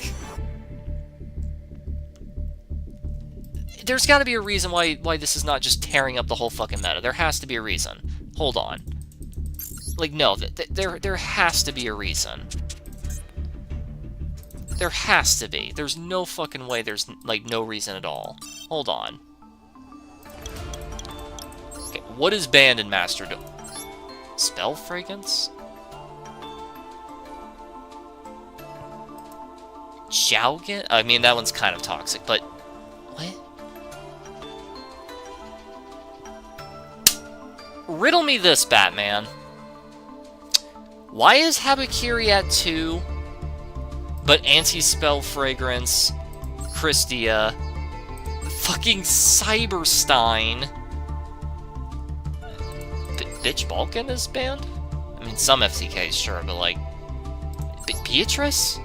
S1: There's gotta be a reason why this is not just tearing up the whole fucking meta. There has to be a reason. Hold on. Like, no, there has to be a reason. There has to be. There's no fucking way there's, like, no reason at all. Hold on. Okay, what is banned in MasterDuel? Spell Fragrance? Xiaogan? I mean, that one's kind of toxic, but... What? Riddle me this, Batman. Why is Habakiri at 2, but Anti-Spell Fragrance, Christia, fucking Cyberstein, Bitch Balkan is banned? I mean, some FTKs, sure, but like... Beatrice?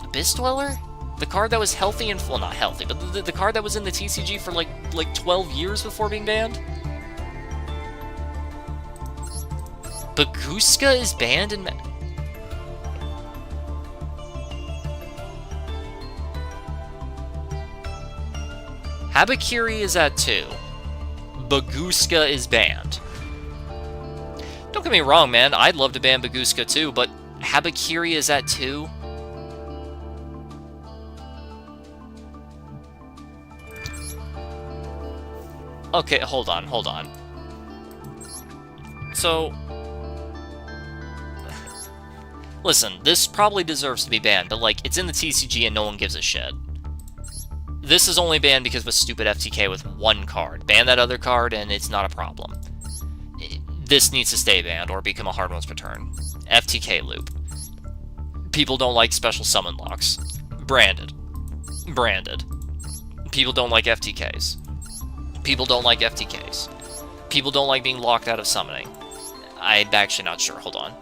S1: Abyss Dweller? The card that was healthy and... Well, not healthy, but the card that was in the TCG for like 12 years before being banned? Baguska is banned in... Habakiri is at 2. Baguska is banned. Don't get me wrong, man. I'd love to ban Baguska too, but Habakiri is at 2? Okay, hold on. So... Listen, this probably deserves to be banned, but, like, it's in the TCG and no one gives a shit. This is only banned because of a stupid FTK with one card. Ban that other card and it's not a problem. This needs to stay banned or become a hard one's return. FTK loop. People don't like special summon locks. Branded. People don't like FTKs. People don't like FTKs. People don't like being locked out of summoning. I'm actually not sure. Hold on.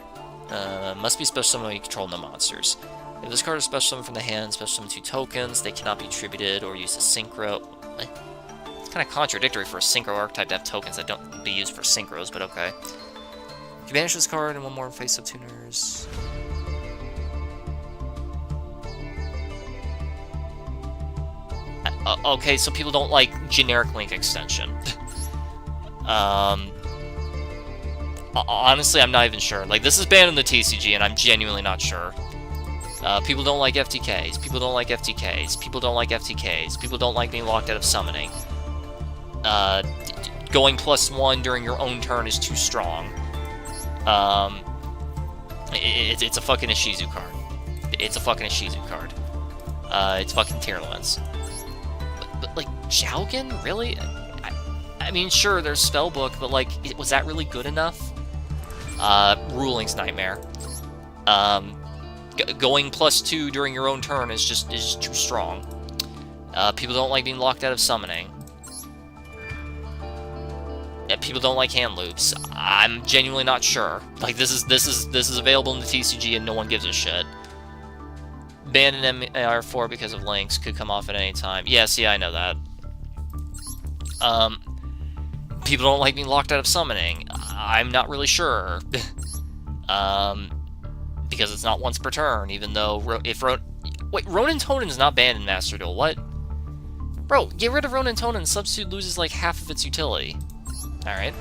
S1: Must be special summon when you control no monsters. If this card is special summon from the hand, special summon 2 tokens, they cannot be attributed or used as synchro. It's kind of contradictory for a synchro archetype to have tokens that don't be used for synchros, but okay. You banish this card and one more face-up tuners. Okay, so people don't like generic link extension. Honestly, I'm not even sure. Like, this is banned in the TCG, and I'm genuinely not sure. People don't like FTKs. People don't like FTKs. People don't like FTKs. People don't like being locked out of summoning. Going +1 during your own turn is too strong. It's a fucking Ishizu card. It's a fucking Ishizu card. It's fucking Tearlands. But like, Xiaogan? Really? I mean, sure, there's Spellbook, but like, was that really good enough? Ruling's Nightmare. Going +2 during your own turn is too strong. People don't like being locked out of summoning. People don't like hand loops. I'm genuinely not sure. Like, this is available in the TCG and no one gives a shit. Banned in MR4 because of links, could come off at any time. Yes, yeah, I know that. People don't like being locked out of summoning. I'm not really sure. Because it's not once per turn, even though wait, Ronin Tonen's not banned in MasterDuel. What? Bro, get rid of Ronin Tonen, substitute loses like half of its utility. Alright.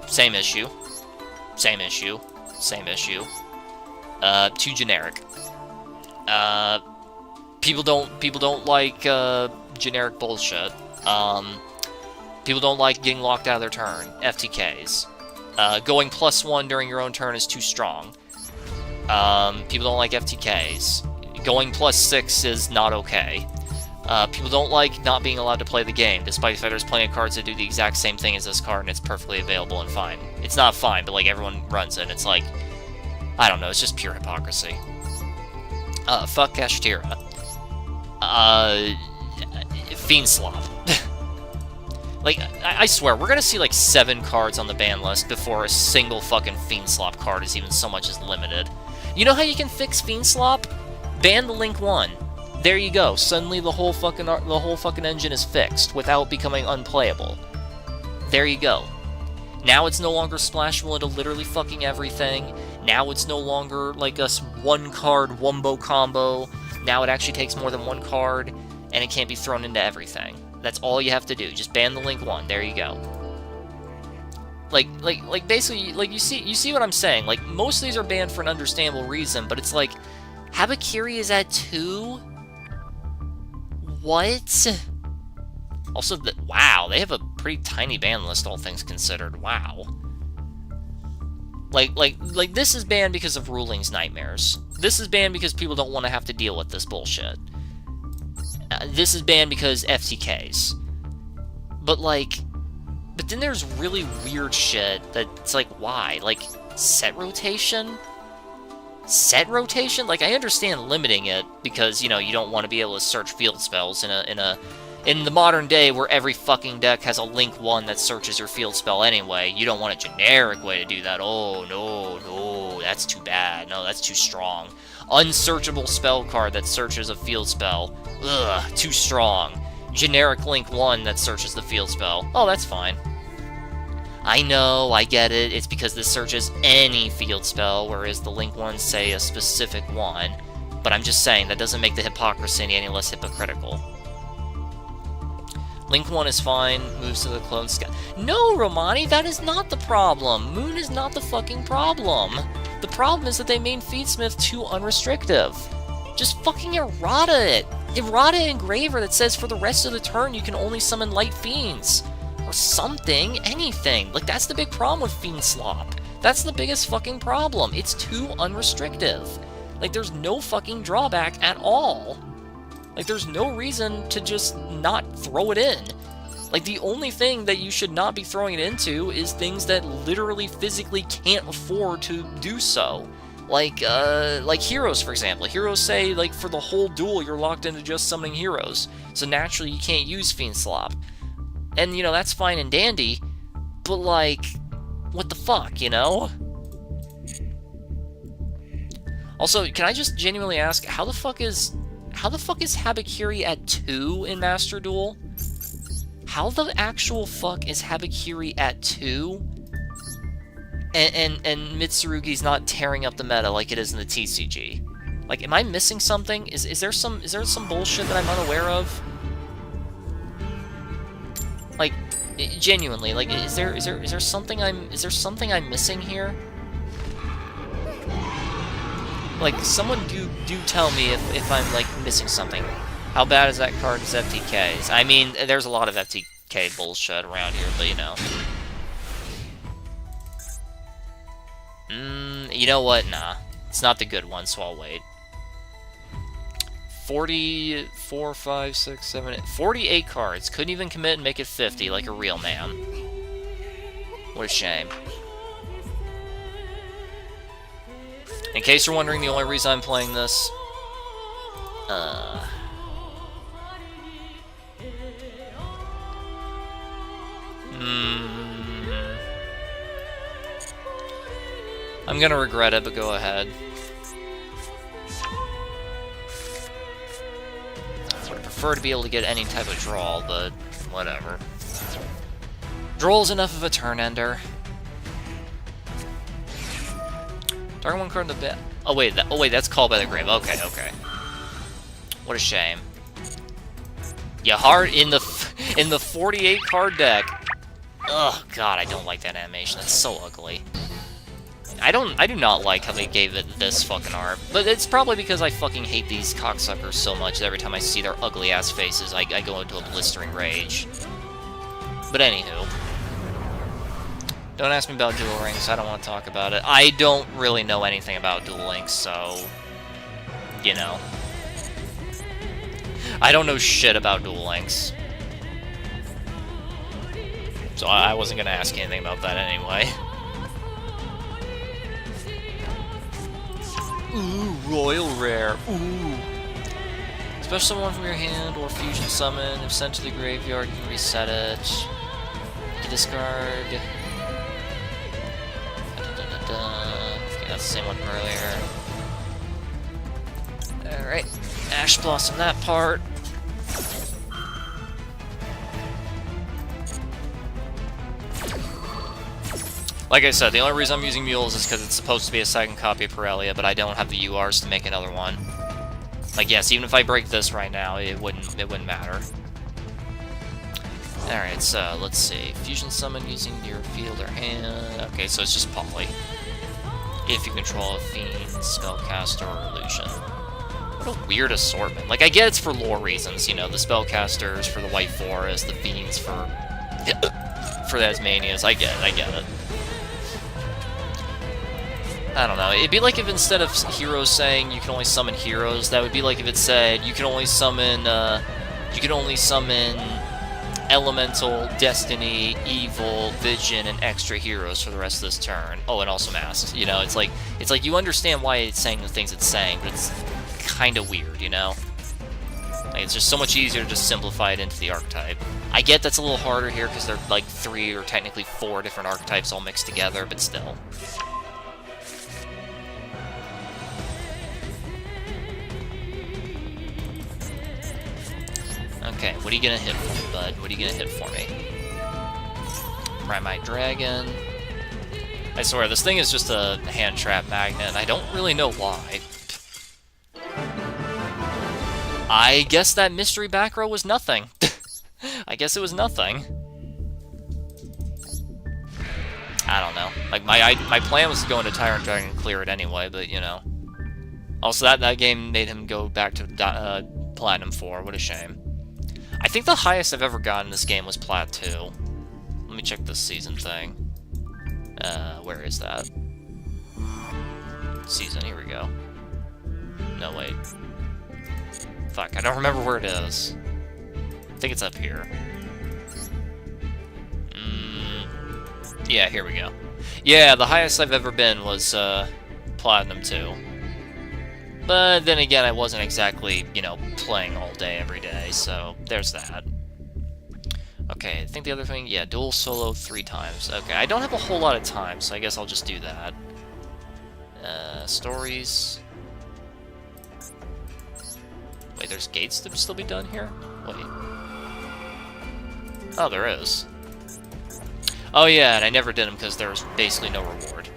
S1: Same issue. Too generic. People don't like generic bullshit. People don't like getting locked out of their turn. FTKs. Going +1 during your own turn is too strong. People don't like FTKs. Going +6 is not okay. People don't like not being allowed to play the game, despite fighters playing cards that do the exact same thing as this card, and it's perfectly available and fine. It's not fine, but like, everyone runs it, and it's like, I don't know, it's just pure hypocrisy. Fuck Kashtira. Fiend Slop. Like, I swear, we're gonna see like 7 cards on the ban list before a single fucking Fiend Slop card is even so much as limited. You know how you can fix Fiend Slop? Ban the Link 1. There you go. Suddenly the whole fucking engine is fixed without becoming unplayable. There you go. Now it's no longer splashable into literally fucking everything. Now it's no longer like a one-card wombo combo. Now it actually takes more than one card, and it can't be thrown into everything. That's all you have to do. Just ban the Link 1. There you go. Like basically, like, you see what I'm saying? Like, most of these are banned for an understandable reason, but it's like, Habakiri is at 2? What? Also, wow, they have a pretty tiny ban list, all things considered. Wow. Like, this is banned because of Ruling's Nightmares. This is banned because people don't want to have to deal with this bullshit. This is banned because FTKs. But, like... But then there's really weird shit that's like, why? Like, set rotation? Set rotation? Like, I understand limiting it, because, you know, you don't want to be able to search field spells in the modern day where every fucking deck has a Link 1 that searches your field spell anyway. You don't want a generic way to do that. Oh, no, that's too bad. No, that's too strong. Unsearchable spell card that searches a field spell. Ugh, too strong. Generic Link 1 that searches the field spell. Oh, that's fine. I know, I get it. It's because this searches any field spell, whereas the Link ones say a specific one. But I'm just saying, that doesn't make the hypocrisy any less hypocritical. Link 1 is fine, moves to the clone sky. No, Romani, that is not the problem. Moon is not the fucking problem. The problem is that they made Feedsmith too unrestrictive. Just fucking errata it. Errata Engraver that says for the rest of the turn you can only summon Light Fiends. Or something, anything. Like, that's the big problem with Fiend Slop. That's the biggest fucking problem. It's too unrestrictive. Like, there's no fucking drawback at all. Like, there's no reason to just not throw it in. Like, the only thing that you should not be throwing it into is things that literally physically can't afford to do so. Like heroes, for example. Heroes say, like, for the whole duel, you're locked into just summoning heroes. So naturally, you can't use Fiend Slop. And, you know, that's fine and dandy, but, like, what the fuck, you know? Also, can I just genuinely ask, how the fuck is Habakiri at 2 in Master Duel? How the actual fuck is Habakiri at 2? And Mitsurugi's not tearing up the meta like it is in the TCG? Like, am I missing something? Is there some bullshit that I'm unaware of? Like, genuinely, like, is there something I'm missing here? Like, someone do tell me if I'm, like, missing something. How bad is that card's FTKs? I mean, there's a lot of FTK bullshit around here, but you know. You know what? Nah. It's not the good one, so I'll wait. 44, 5, 6, 7, 8, 48 cards. Couldn't even commit and make it 50 like a real man. What a shame. In case you're wondering, the only reason I'm playing this... I'm gonna regret it, but go ahead. I would prefer to be able to get any type of draw, but whatever. Draw's enough of a turn ender. Target one card in the bed. Oh wait, that's called by the grave. Okay. What a shame. Yeah, hard in the 48 card deck. Ugh, God, I don't like that animation. That's so ugly. I do not like how they gave it this fucking art, but it's probably because I fucking hate these cocksuckers so much that every time I see their ugly ass faces, I go into a blistering rage. But anywho. Don't ask me about Duel Links, I don't want to talk about it. I don't really know anything about Duel Links, so... you know. I don't know shit about Duel Links. So I wasn't gonna ask you anything about that anyway. Ooh, Royal Rare. Ooh. Special summon one from your hand or fusion summon. If sent to the graveyard, you can reset it. You can discard. Okay, that's the same one from earlier. Alright. Ash Blossom that part. Like I said, the only reason I'm using Mules is because it's supposed to be a second copy of Pirellia, but I don't have the URs to make another one. Like, yes, even if I break this right now, it wouldn't matter. Alright, so, let's see. Fusion Summon using your field or hand... Okay, so it's just Poly. If you control a Fiend, Spellcaster, or Illusion. What a weird assortment. Like, I get it's for lore reasons, you know, the Spellcasters for the White Forest, the Fiends for the Asmanias. I get it. I don't know. It'd be like if instead of heroes saying you can only summon heroes, that would be like if it said you can only summon Elemental, Destiny, Evil, Vision, and extra heroes for the rest of this turn. Oh, and also Masked. You know, it's like you understand why it's saying the things it's saying, but it's kind of weird, you know? Like, it's just so much easier to just simplify it into the archetype. I get that's a little harder here because they're like 3 or technically 4 different archetypes all mixed together, but still. Okay, what are you gonna hit for me, bud? What are you gonna hit for me? Primite Dragon. I swear, this thing is just a hand trap magnet, and I don't really know why. I guess that mystery back row was nothing. I guess it was nothing. I don't know. Like, my plan was to go into Tyrant Dragon and clear it anyway, but, you know. Also, that game made him go back to Platinum 4. What a shame. I think the highest I've ever gotten in this game was Plat 2. Let me check this season thing. Where is that? Season, here we go. No, wait. Fuck, I don't remember where it is. I think it's up here. Yeah, here we go. Yeah, the highest I've ever been was Platinum 2. But then again, I wasn't exactly, you know, playing all day, every day, so there's that. Okay, I think the other thing, yeah, dual solo 3 times. Okay, I don't have a whole lot of time, so I guess I'll just do that. Stories. Wait, there's gates to still be done here? Wait. Oh, there is. Oh yeah, and I never did them because there was basically no reward.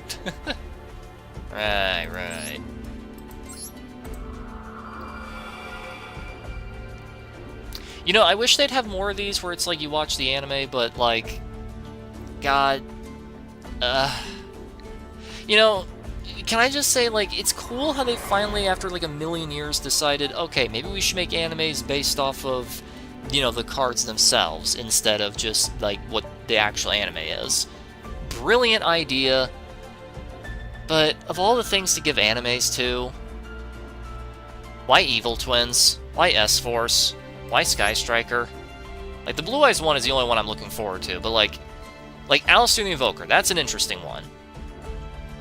S1: Right. You know, I wish they'd have more of these where it's like you watch the anime, but like, God, you know, can I just say, like, it's cool how they finally, after like a million years, decided, okay, maybe we should make animes based off of, you know, the cards themselves instead of just like what the actual anime is. Brilliant idea, but of all the things to give animes to, why Evil Twins? Why S-Force? Why Sky Striker? Like, the Blue Eyes one is the only one I'm looking forward to, but like Alistair the Invoker, that's an interesting one.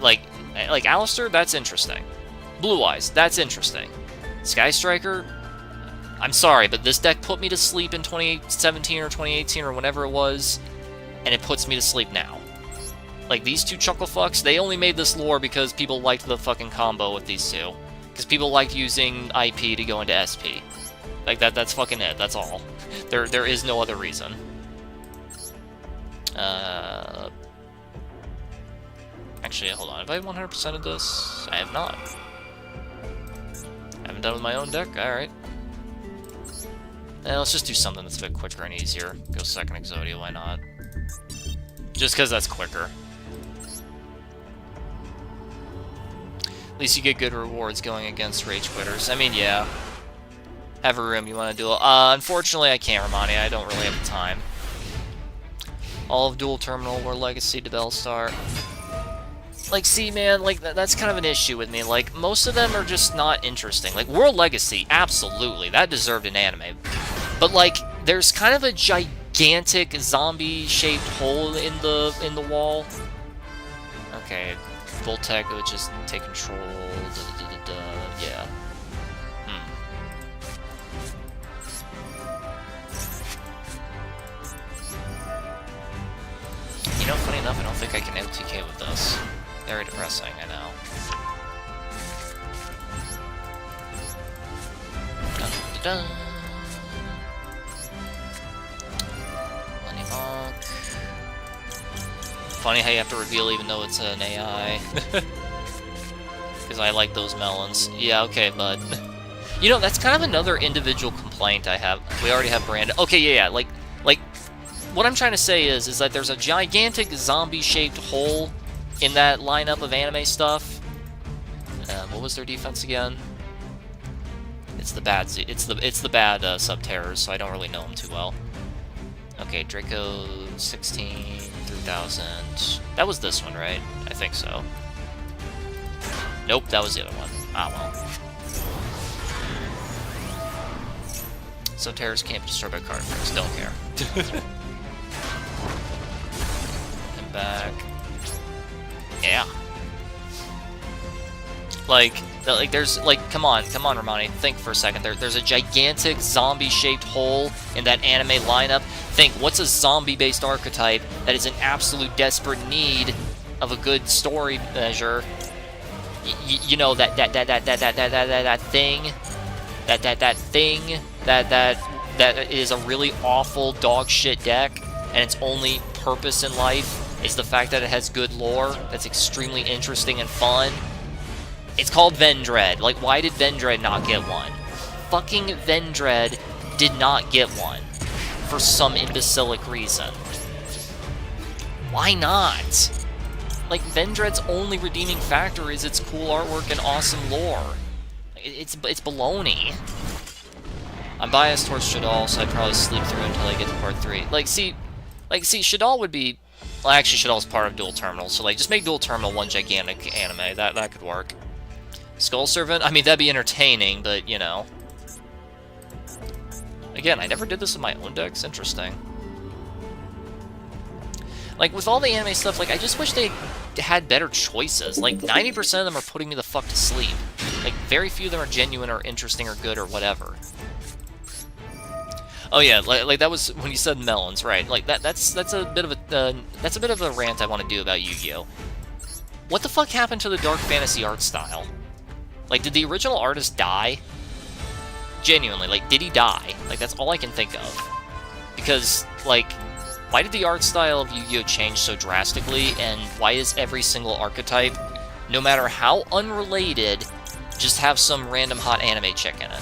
S1: Like Alistair, that's interesting. Blue Eyes, that's interesting. Sky Striker, I'm sorry, but this deck put me to sleep in 2017 or 2018 or whenever it was, and it puts me to sleep now. Like, these two chucklefucks, they only made this lore because people liked the fucking combo with these two. Because people liked using IP to go into SP. Like, that's fucking it, that's all. There is no other reason. Actually, hold on, have I 100%ed this? I have not. I haven't done with my own deck? Alright. Let's just do something that's a bit quicker and easier. Go second Exodia, why not? Just because that's quicker. At least you get good rewards going against Rage Quitters. I mean, yeah. Have a room you want to duel. Unfortunately, I can't, Romani. I don't really have the time. All of Duel Terminal, War Legacy to Bellstar. Like, see, man, like, that's kind of an issue with me. Like, most of them are just not interesting. Like, World Legacy, absolutely. That deserved an anime. But, like, there's kind of a gigantic zombie-shaped hole in the wall. Okay, Voltec would just take control. Yeah. You know, funny enough, I don't think I can LTK with this. Very depressing, I know. Dun, dun, dun. Money Monk. Funny how you have to reveal even though it's an AI. Because I like those melons. Yeah, okay, bud. You know, that's kind of another individual complaint I have. We already have Brandon. Okay, yeah, like, what I'm trying to say is that there's a gigantic zombie-shaped hole in that lineup of anime stuff. What was their defense again? It's the bad sub-terrors, so I don't really know them too well. Okay, Draco 16, 3000. That was this one, right? I think so. Nope, that was the other one. Ah, well. So terrors can't be destroyed by card effects. Don't care. Come back. Yeah. Like, there's, like, come on, Romani, think for a second. There's a gigantic zombie-shaped hole in that anime lineup. Think, what's a zombie-based archetype that is in absolute desperate need of a good story measure? You know, that thing that is a really awful dog shit deck, and its only purpose in life is the fact that it has good lore that's extremely interesting and fun. It's called Vendread. Like, why did Vendread not get one? Fucking Vendread did not get one. For some imbecilic reason. Why not? Like, Vendread's only redeeming factor is its cool artwork and awesome lore. It's baloney. I'm biased towards Shadal, so I'd probably sleep through until I get to part 3. See, Shadal would be... Well, actually, Shadal's part of Dual Terminal, so, like, just make Dual Terminal one gigantic anime. That could work. Skull Servant? I mean, that'd be entertaining, but, you know. Again, I never did this with my own decks. Interesting. Like, with all the anime stuff, like, I just wish they had better choices. Like, 90% of them are putting me the fuck to sleep. Like, very few of them are genuine or interesting or good or whatever. Oh yeah, like that was when you said melons, right? Like that's a bit of a rant I want to do about Yu-Gi-Oh. What the fuck happened to the dark fantasy art style? Like, did the original artist die? Genuinely, like, did he die? Like, that's all I can think of. Because, like, why did the art style of Yu-Gi-Oh change so drastically, and why is every single archetype, no matter how unrelated, just have some random hot anime chick in it?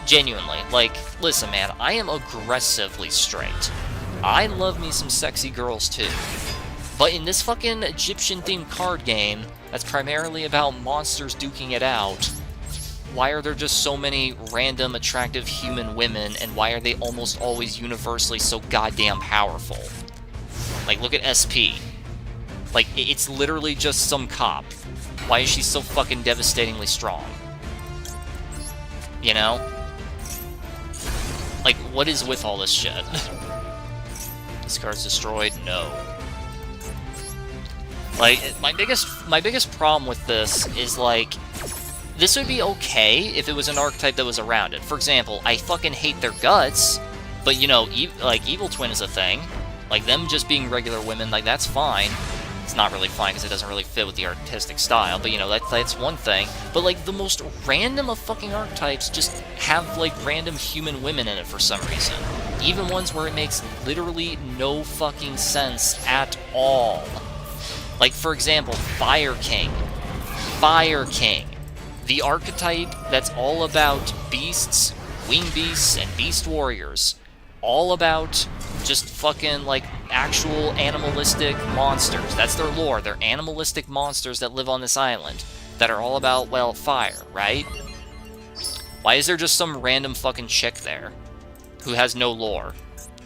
S1: Genuinely, like, listen, man, I am aggressively straight. I love me some sexy girls, too. But in this fucking Egyptian-themed card game, that's primarily about monsters duking it out, why are there just so many random, attractive human women, and why are they almost always universally so goddamn powerful? Like, look at SP. Like, it's literally just some cop. Why is she so fucking devastatingly strong? You know? Like, what is with all this shit? This card's destroyed? No. Like, my biggest problem with this is, like, this would be okay if it was an archetype that was around it. For example, I fucking hate their guts, but, you know, like, Evil Twin is a thing. Like, them just being regular women, like, that's fine. It's not really fine because it doesn't really fit with the artistic style, but, you know, that's one thing. But, like, the most random of fucking archetypes just have, like, random human women in it for some reason. Even ones where it makes literally no fucking sense at all. Like, for example, Fire King. Fire King. The archetype that's all about beasts, wing beasts, and beast warriors. All about just fucking, like, actual animalistic monsters. That's their lore. They're animalistic monsters that live on this island that are all about, well, fire, right? Why is there just some random fucking chick there who has no lore?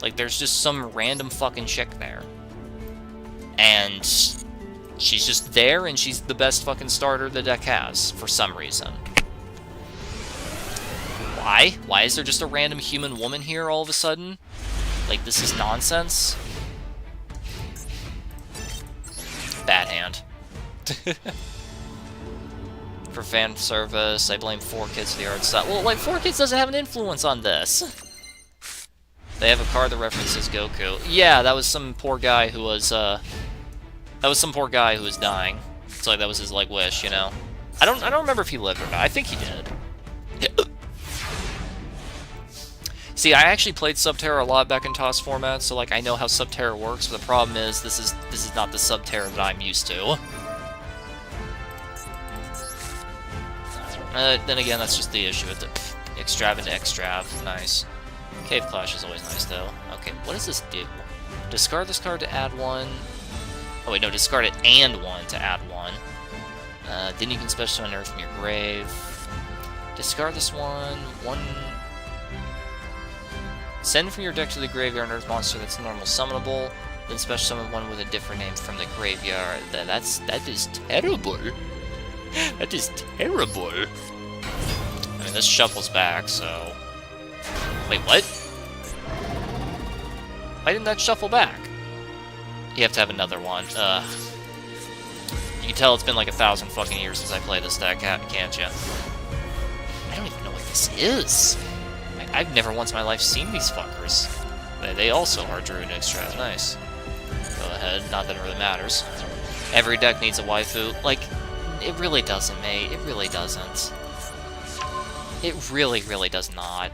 S1: Like, there's just some random fucking chick there. And she's just there, and she's the best fucking starter the deck has, for some reason. Why? Why is there just a random human woman here all of a sudden? Like, this is nonsense? Bad hand. For fan service, I blame 4Kids for the art style. Well, like, 4Kids doesn't have an influence on this. They have a card that references Goku. Yeah, that was some poor guy who was, dying. So, like, that was his, like, wish, you know? I don't remember if he lived or not. I think he did. See, I actually played Subterra a lot back in TOS format, so, like, I know how Subterra works, but the problem is, this is not the Subterra that I'm used to. Then again, that's just the issue with the extravagant extrav. Nice. Cave Clash is always nice, though. Okay, what does this do? Discard this card to add one. Oh wait, no, discard it and one to add one. Then you can special summon Earth from your grave. Discard this one. Send from your deck to the graveyard an Earth monster that's normal summonable. Then special summon one with a different name from the graveyard. That is terrible. That is terrible. I mean, this shuffles back, so Wait, what? Why didn't that shuffle back? You have to have another one. You can tell it's been like 1,000 fucking years since I played this deck, can't you? I don't even know what this is. I've never once in my life seen these fuckers. They also are Druid Extra. Nice. Go ahead. Not that it really matters. Every deck needs a waifu. Like, it really doesn't, mate. It really doesn't. It really, really does not.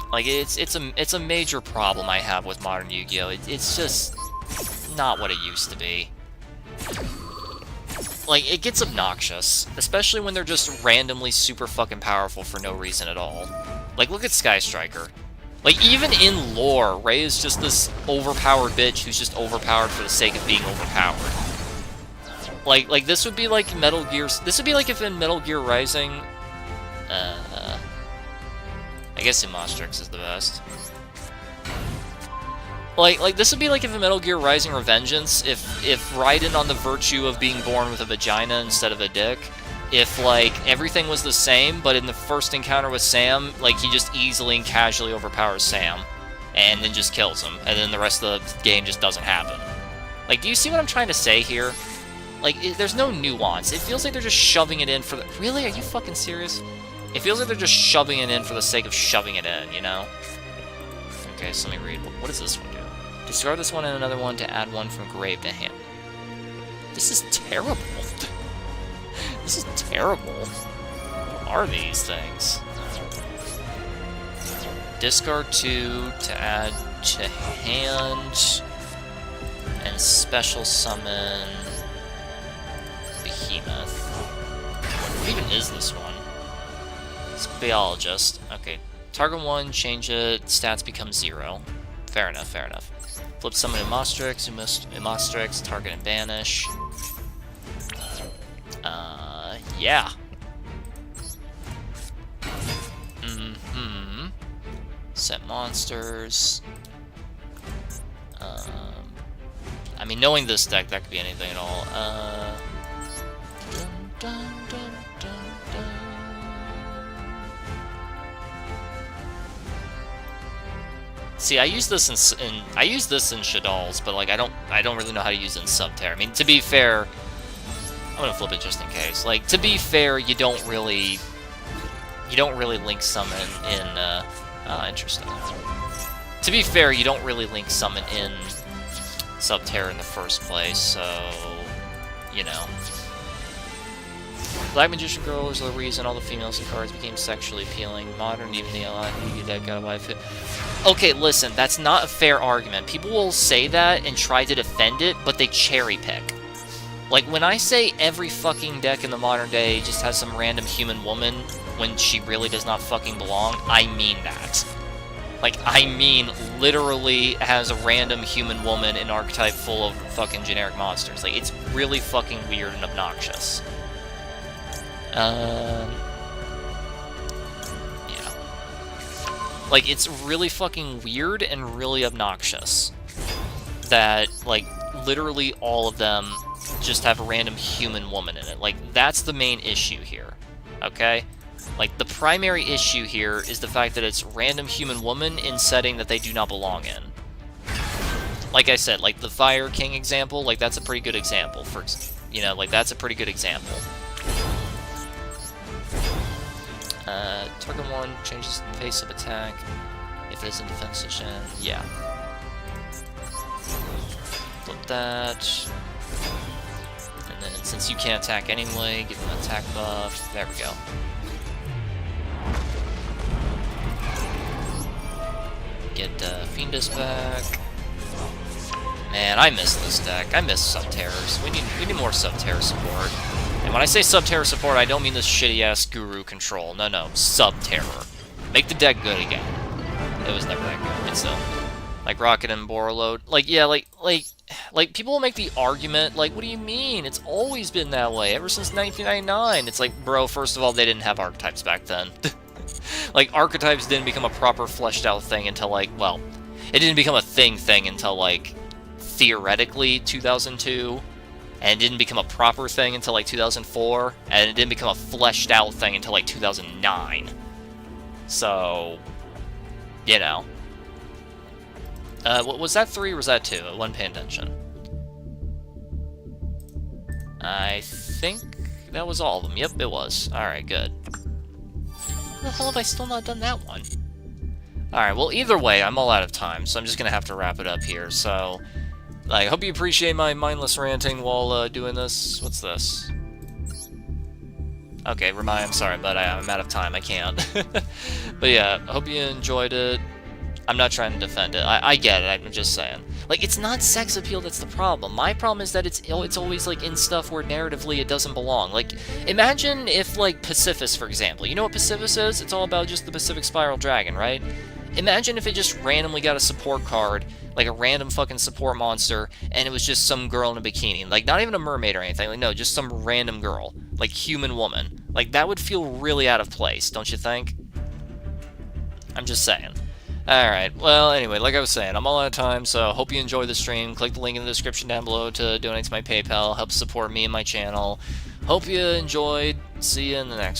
S1: Like, it's a major problem I have with modern Yu-Gi-Oh! It's just not what it used to be. Like, it gets obnoxious, especially when they're just randomly super fucking powerful for no reason at all. Like, look at Sky Striker. Like, even in lore, Rei is just this overpowered bitch who's just overpowered for the sake of being overpowered. Like this would be like Metal Gear... This would be like if in Metal Gear Rising... I guess Immostrix is the best. Like this would be like if in Metal Gear Rising Revengeance, if Raiden on the virtue of being born with a vagina instead of a dick, if, like, everything was the same, but in the first encounter with Sam, like, he just easily and casually overpowers Sam, and then just kills him, and then the rest of the game just doesn't happen. Like, do you see what I'm trying to say here? Like, there's no nuance. It feels like they're just shoving it in for the... Really? Are you fucking serious? It feels like they're just shoving it in for the sake of shoving it in, you know? Okay, so let me read. What does this one do? Discard this one and another one to add one from grave to hand. This is terrible. This is terrible. What are these things? Discard 2 to add to hand, and special summon Behemoth. What even is this one? It's Biologist. Okay. Target 1, change it, stats become 0. Fair enough, fair enough. Flip summon Immostrix, target and banish. Yeah. Set monsters. I mean, knowing this deck, that could be anything at all. See, I use this in Shadal's, but like I don't really know how to use it in Subterra. I mean, to be fair, I'm gonna flip it just in case. Like, to be fair, you don't really link summon in. Interesting. To be fair, you don't really link summon in Subterra in the first place, so you know. Black Magician Girl is the reason all the females in cards became sexually appealing. Modern, even the Yu-Gi-Oh! Deck got a wife. Okay, listen, that's not a fair argument. People will say that and try to defend it, but they cherry pick. Like, when I say every fucking deck in the modern day just has some random human woman when she really does not fucking belong, I mean that. Like, I mean literally has a random human woman in archetype full of fucking generic monsters. Like, it's really fucking weird and obnoxious. Yeah. Like, it's really fucking weird and really obnoxious that, like, literally all of them just have a random human woman in it. Like, that's the main issue here, okay? Like, the primary issue here is the fact that it's random human woman in setting that they do not belong in. Like I said, like, the Fire King example, like, that's a pretty good example. For, you know, like, that's a pretty good example. Target 1 changes the pace of attack if it is in defense position. Yeah. Flip that. And then, since you can't attack anyway, give them an attack buff. There we go. Get Fiendus back. Man, I miss this deck. I miss Subterrors. We need more Subterror support. And when I say Subterror support, I don't mean this shitty-ass Guru control. No, no. Subterror. Make the deck good again. It was never that good, but still. Like Rocket and Borreload. Like, yeah, like, people will make the argument, like, what do you mean? It's always been that way, ever since 1999. It's like, bro, first of all, they didn't have archetypes back then. Like, archetypes didn't become a proper fleshed-out thing until, like, well, it didn't become a thing until, like, theoretically 2002. And it didn't become a proper thing until, like, 2004. And it didn't become a fleshed-out thing until, like, 2009. So, you know. Was that 3 or was that 2? I wasn't paying attention. I think that was all of them. Yep, it was. Alright, good. How the hell have I still not done that one? Alright, well, either way, I'm all out of time, so I'm just gonna have to wrap it up here. So, I hope you appreciate my mindless ranting while doing this. What's this? Okay, Ramai, I'm sorry, but I'm out of time. I can't. But yeah, I hope you enjoyed it. I'm not trying to defend it. I get it. I'm just saying. Like, it's not sex appeal that's the problem. My problem is that it's always, like, in stuff where narratively it doesn't belong. Like, imagine if, like, Pacifist, for example. You know what Pacifist is? It's all about just the Pacific Spiral Dragon, right? Imagine if it just randomly got a support card, like a random fucking support monster, and it was just some girl in a bikini. Like, not even a mermaid or anything. Like, no, just some random girl. Like, human woman. Like, that would feel really out of place, don't you think? I'm just saying. Alright, well, anyway, like I was saying, I'm all out of time, so hope you enjoyed the stream. Click the link in the description down below to donate to my PayPal, help support me and my channel. Hope you enjoyed. See you in the next one.